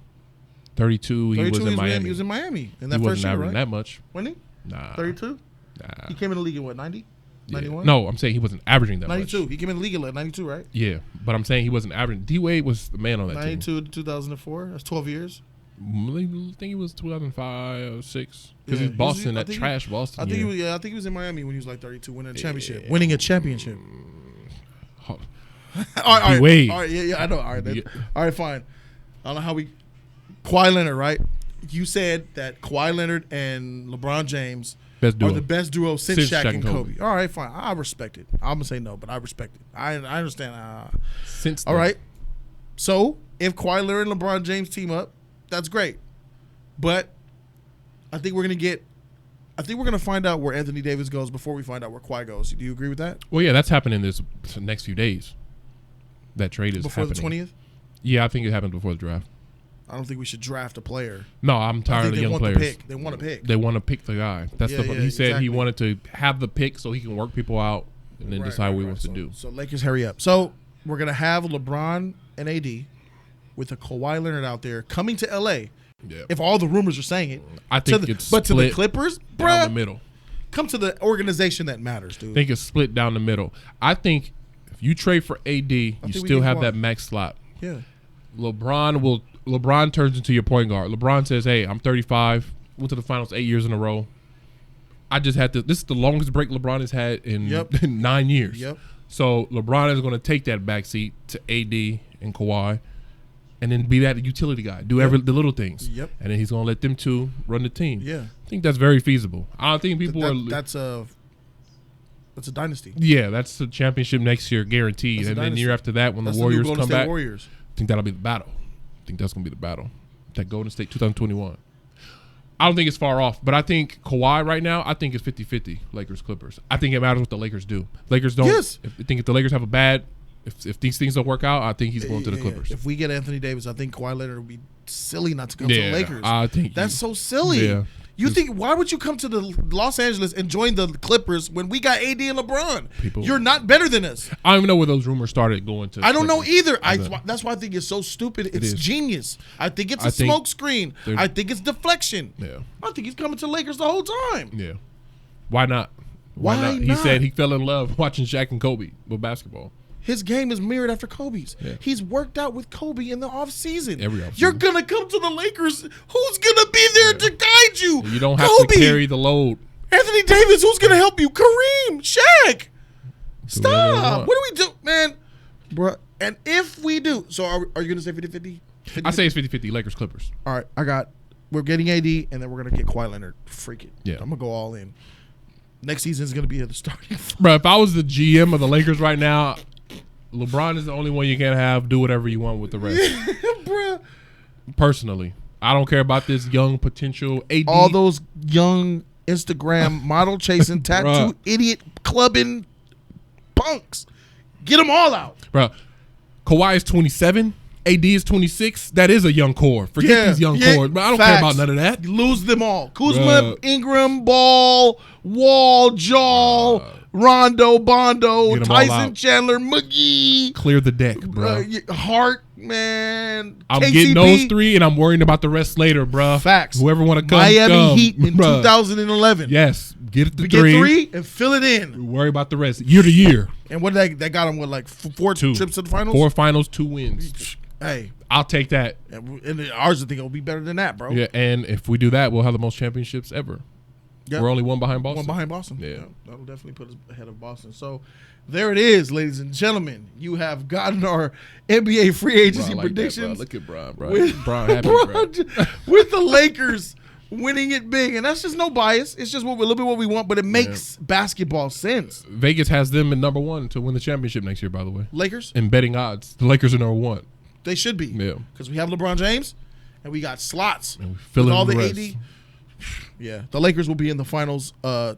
32, he was in Miami. He was in Miami in that first year, right? He wasn't averaging that much. Wasn't he? Nah. 32? Nah. He came in the league in what, 90? 91? No, I'm saying he wasn't averaging that 92. much. He came in the league at 92, right? Yeah, but I'm saying he wasn't averaging. D-Wade was the man on that 92 to 2004. That's 12 years. I think he was 2005 or 6 because he's Boston, trash Boston. I think he was in Miami when he was like 32, winning a championship. Winning a championship. All right, I know. All right, fine. I don't know how Kawhi Leonard, right? You said that Kawhi Leonard and LeBron James are the best duo since Shaq and Kobe. All right, fine. I respect it. I'm gonna say no, but I respect it. I understand. All right. So if Kawhi Leonard and LeBron James team up, that's great. But I think we're gonna find out where Anthony Davis goes before we find out where Kawhi goes. Do you agree with that? Well, yeah, that's happening this next few days. That trade is before happening. the 20th. Yeah, I think it happened before the draft. I don't think we should draft a player. No, I'm tired of the young players. They want to pick. They want to pick the guy. That's he said he wanted to have the pick so he can work people out and then decide what he wants to do. So Lakers, hurry up. So we're gonna have LeBron and AD with a Kawhi Leonard out there coming to LA. Yeah. If all the rumors are saying it, I think it's split to the Clippers, down the middle. Come to the organization that matters, dude. I think it's split down the middle. I think if you trade for AD, you still have that max slot. Yeah. LeBron turns into your point guard. LeBron says, "Hey, I'm 35. Went to the finals 8 years in a row. I just had to. This is the longest break LeBron has had in 9 years. Yep. So LeBron is going to take that backseat to AD and Kawhi, and then be that utility guy. Do the little things. Yep. And then he's going to let them two run the team. Yeah. I think that's very feasible. I don't think people That's a dynasty. Yeah, that's the championship next year guaranteed. And then the year after that, when the Warriors come back, I think that'll be the battle. I think that's going to be the battle. That Golden State 2021. I don't think it's far off, but I think Kawhi right now, I think it's 50-50 Lakers-Clippers. I think it matters what the Lakers do. Lakers don't. Yes. I think if the Lakers have a bad, if these things don't work out, I think he's going to the Clippers. If we get Anthony Davis, I think Kawhi Leonard would be silly not to come to the Lakers. I think that's so silly. Yeah. You think, why would you come to the Los Angeles and join the Clippers when we got AD and LeBron? You're not better than us. I don't even know where those rumors started going to. I don't know either. That's why I think it's so stupid. It's genius. I think it's a smoke screen. I think it's deflection. Yeah. I think he's coming to the Lakers the whole time. Yeah. Why not? Why not? He said he fell in love watching Shaq and Kobe with basketball. His game is mirrored after Kobe's. Yeah. He's worked out with Kobe in the offseason. Every offseason. You're going to come to the Lakers. Who's going to be there to guide you? You don't have to carry the load. Anthony Davis, who's going to help you? Kareem, Shaq. Stop. What do we do, man? Bruh. And if we do, so are you going to say 50-50? I say it's 50-50, Lakers-Clippers. All right, we're getting AD, and then we're going to get Kawhi Leonard. Freak it. Yeah. I'm going to go all in. Next season is going to be at the starting. Bro, if I was the GM of the Lakers right now, LeBron is the only one you can't have. Do whatever you want with the rest. Bruh. Personally, I don't care about this young potential AD. All those young Instagram model chasing, tattoo idiot clubbing punks. Get them all out. Bro, Kawhi is 27. AD is 26. That is a young core. Forget these young cores. But I don't care about none of that. You lose them all. Kuzma, Ingram, Ball, Wall, Jaw, Rondo, Bondo, Tyson Chandler, McGee. Clear the deck, bro. Hart, Man, I'm KCP, getting those 3, and I'm worrying about the rest later, bruh. Facts. Whoever want to come, Miami come, Heat in bruh. 2011. Yes, get it to We 3. get 3 and fill it in. Worry about the rest. Year to year. And what did that got them with, like 4 2 trips to the finals? 4 finals, 2 wins. Hey, I'll take that. and ours, I think it'll be better than that, bro. Yeah, and if we do that, we'll have the most championships ever. Yep. We're only 1 behind Boston. 1 behind Boston. Yeah. That'll definitely put us ahead of Boston. So there it is, ladies and gentlemen. You have gotten our NBA free agency Bron like predictions. that, bro. Look at Bron, bro. With, Bron happy, bro. with the Lakers winning it big. And that's just no bias. It's just a little bit what we want, but it makes basketball sense. Vegas has them in number 1 to win the championship next year, by the way. Lakers? In betting odds, the Lakers are number 1. They should be. Yeah. Because we have LeBron James and we got slots. And we fill with in all the rest. AD. Yeah. The Lakers will be in the finals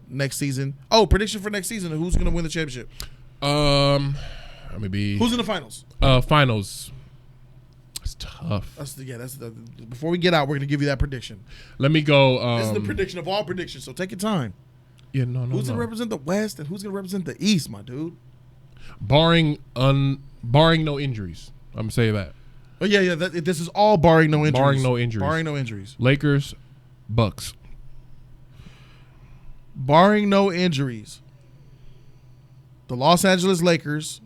next season. Oh, prediction for next season. Who's going to win the championship? Maybe. Who's in the finals? Finals. It's tough. That's before we get out, we're going to give you that prediction. Let me go. This is the prediction of all predictions, so take your time. Yeah, no. Who's going to represent the West and who's going to represent the East, my dude? Barring no injuries. I'm gonna say that. Oh yeah. This is all barring no injuries. Barring no injuries. Barring no injuries. Lakers, Bucks. Barring no injuries. The Los Angeles Lakers.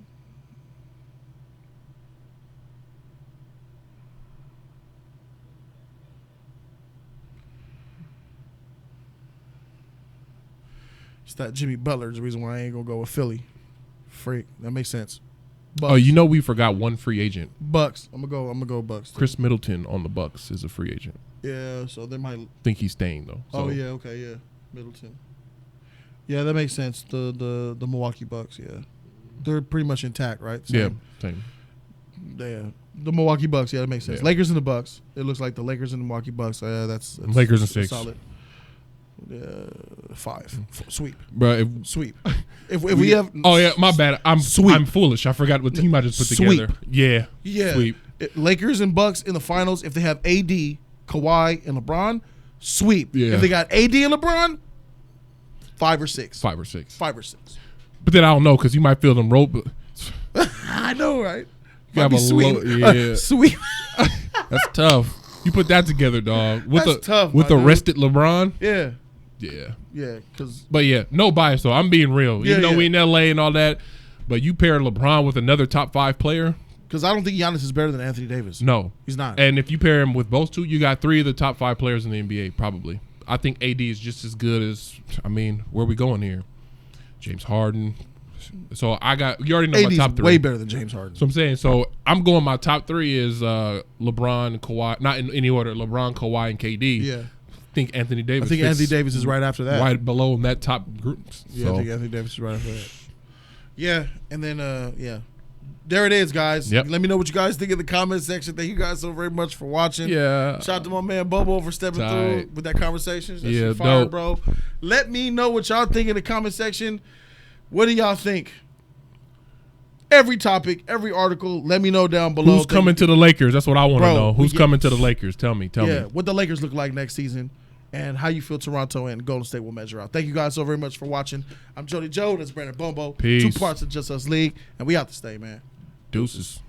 It's that Jimmy Butler is the reason why I ain't gonna go with Philly. Freak. That makes sense. Bucks. Oh, you know we forgot one free agent. Bucks. I'm gonna go Bucks. Chris Middleton on the Bucks is a free agent. Yeah, so they might Think he's staying though. So. Oh yeah, okay, yeah. Middleton. Yeah, that makes sense. The Milwaukee Bucks, yeah. They're pretty much intact, right? Same. Yeah. The Milwaukee Bucks, yeah, that makes sense. Yeah. Lakers and the Bucks. It looks like the Lakers and the Milwaukee Bucks. That's Lakers and 6. Solid. 5. Sweep. Bro, Sweep. If we have Oh yeah, my bad. I'm Sweep. foolish. I forgot what team I just put Sweep. together. Yeah. Sweep. Lakers and Bucks in the finals. If they have AD, Kawhi, and LeBron, sweep. Yeah. If they got AD and LeBron, 5 or 6. 5 or 6. 5 or 6. But then I don't know because you might feel them rope. I know, right? You have a sweep. yeah. Sweep. That's tough. You put that together, dog. With That's tough, with my the dude. rested LeBron. Yeah. Yeah. Yeah, because But yeah, no bias though. I'm being real. Even though we in LA and all that, but you pair LeBron with another top 5 player. I don't think Giannis is better than Anthony Davis. No, he's not. And if you pair him with both two, you got 3 of the top 5 players in the NBA probably. I think AD is just as good as. I mean, where are we going here? James Harden. So I got you already know AD's my top 3. Way better than James Harden. So I'm saying. So I'm going. My top 3 is LeBron, Kawhi. Not in any order. LeBron, Kawhi, and KD. Yeah. I think Anthony Davis. I think Anthony Davis is right after that. Right below in that top group. Yeah, I think Anthony Davis is right after that. Yeah, and then yeah. There it is, guys. Yep. Let me know what you guys think in the comment section. Thank you guys so very much for watching. Yeah. Shout out to my man Bobo for stepping through with that conversation. That's Yeah, fire, dope. bro. Let me know what y'all think in the comment section. What do y'all think? Every topic, every article, let me know down below. Who's coming to the Lakers? That's what I want to Bro, know. Who's yeah. coming to the Lakers? Tell me. What the Lakers look like next season and how you feel Toronto and Golden State will measure out. Thank you guys so very much for watching. I'm Jody Joe. That's Brandon Bobo. Peace. 2 parts of Just Us League. And we out to stay, man. Deuces.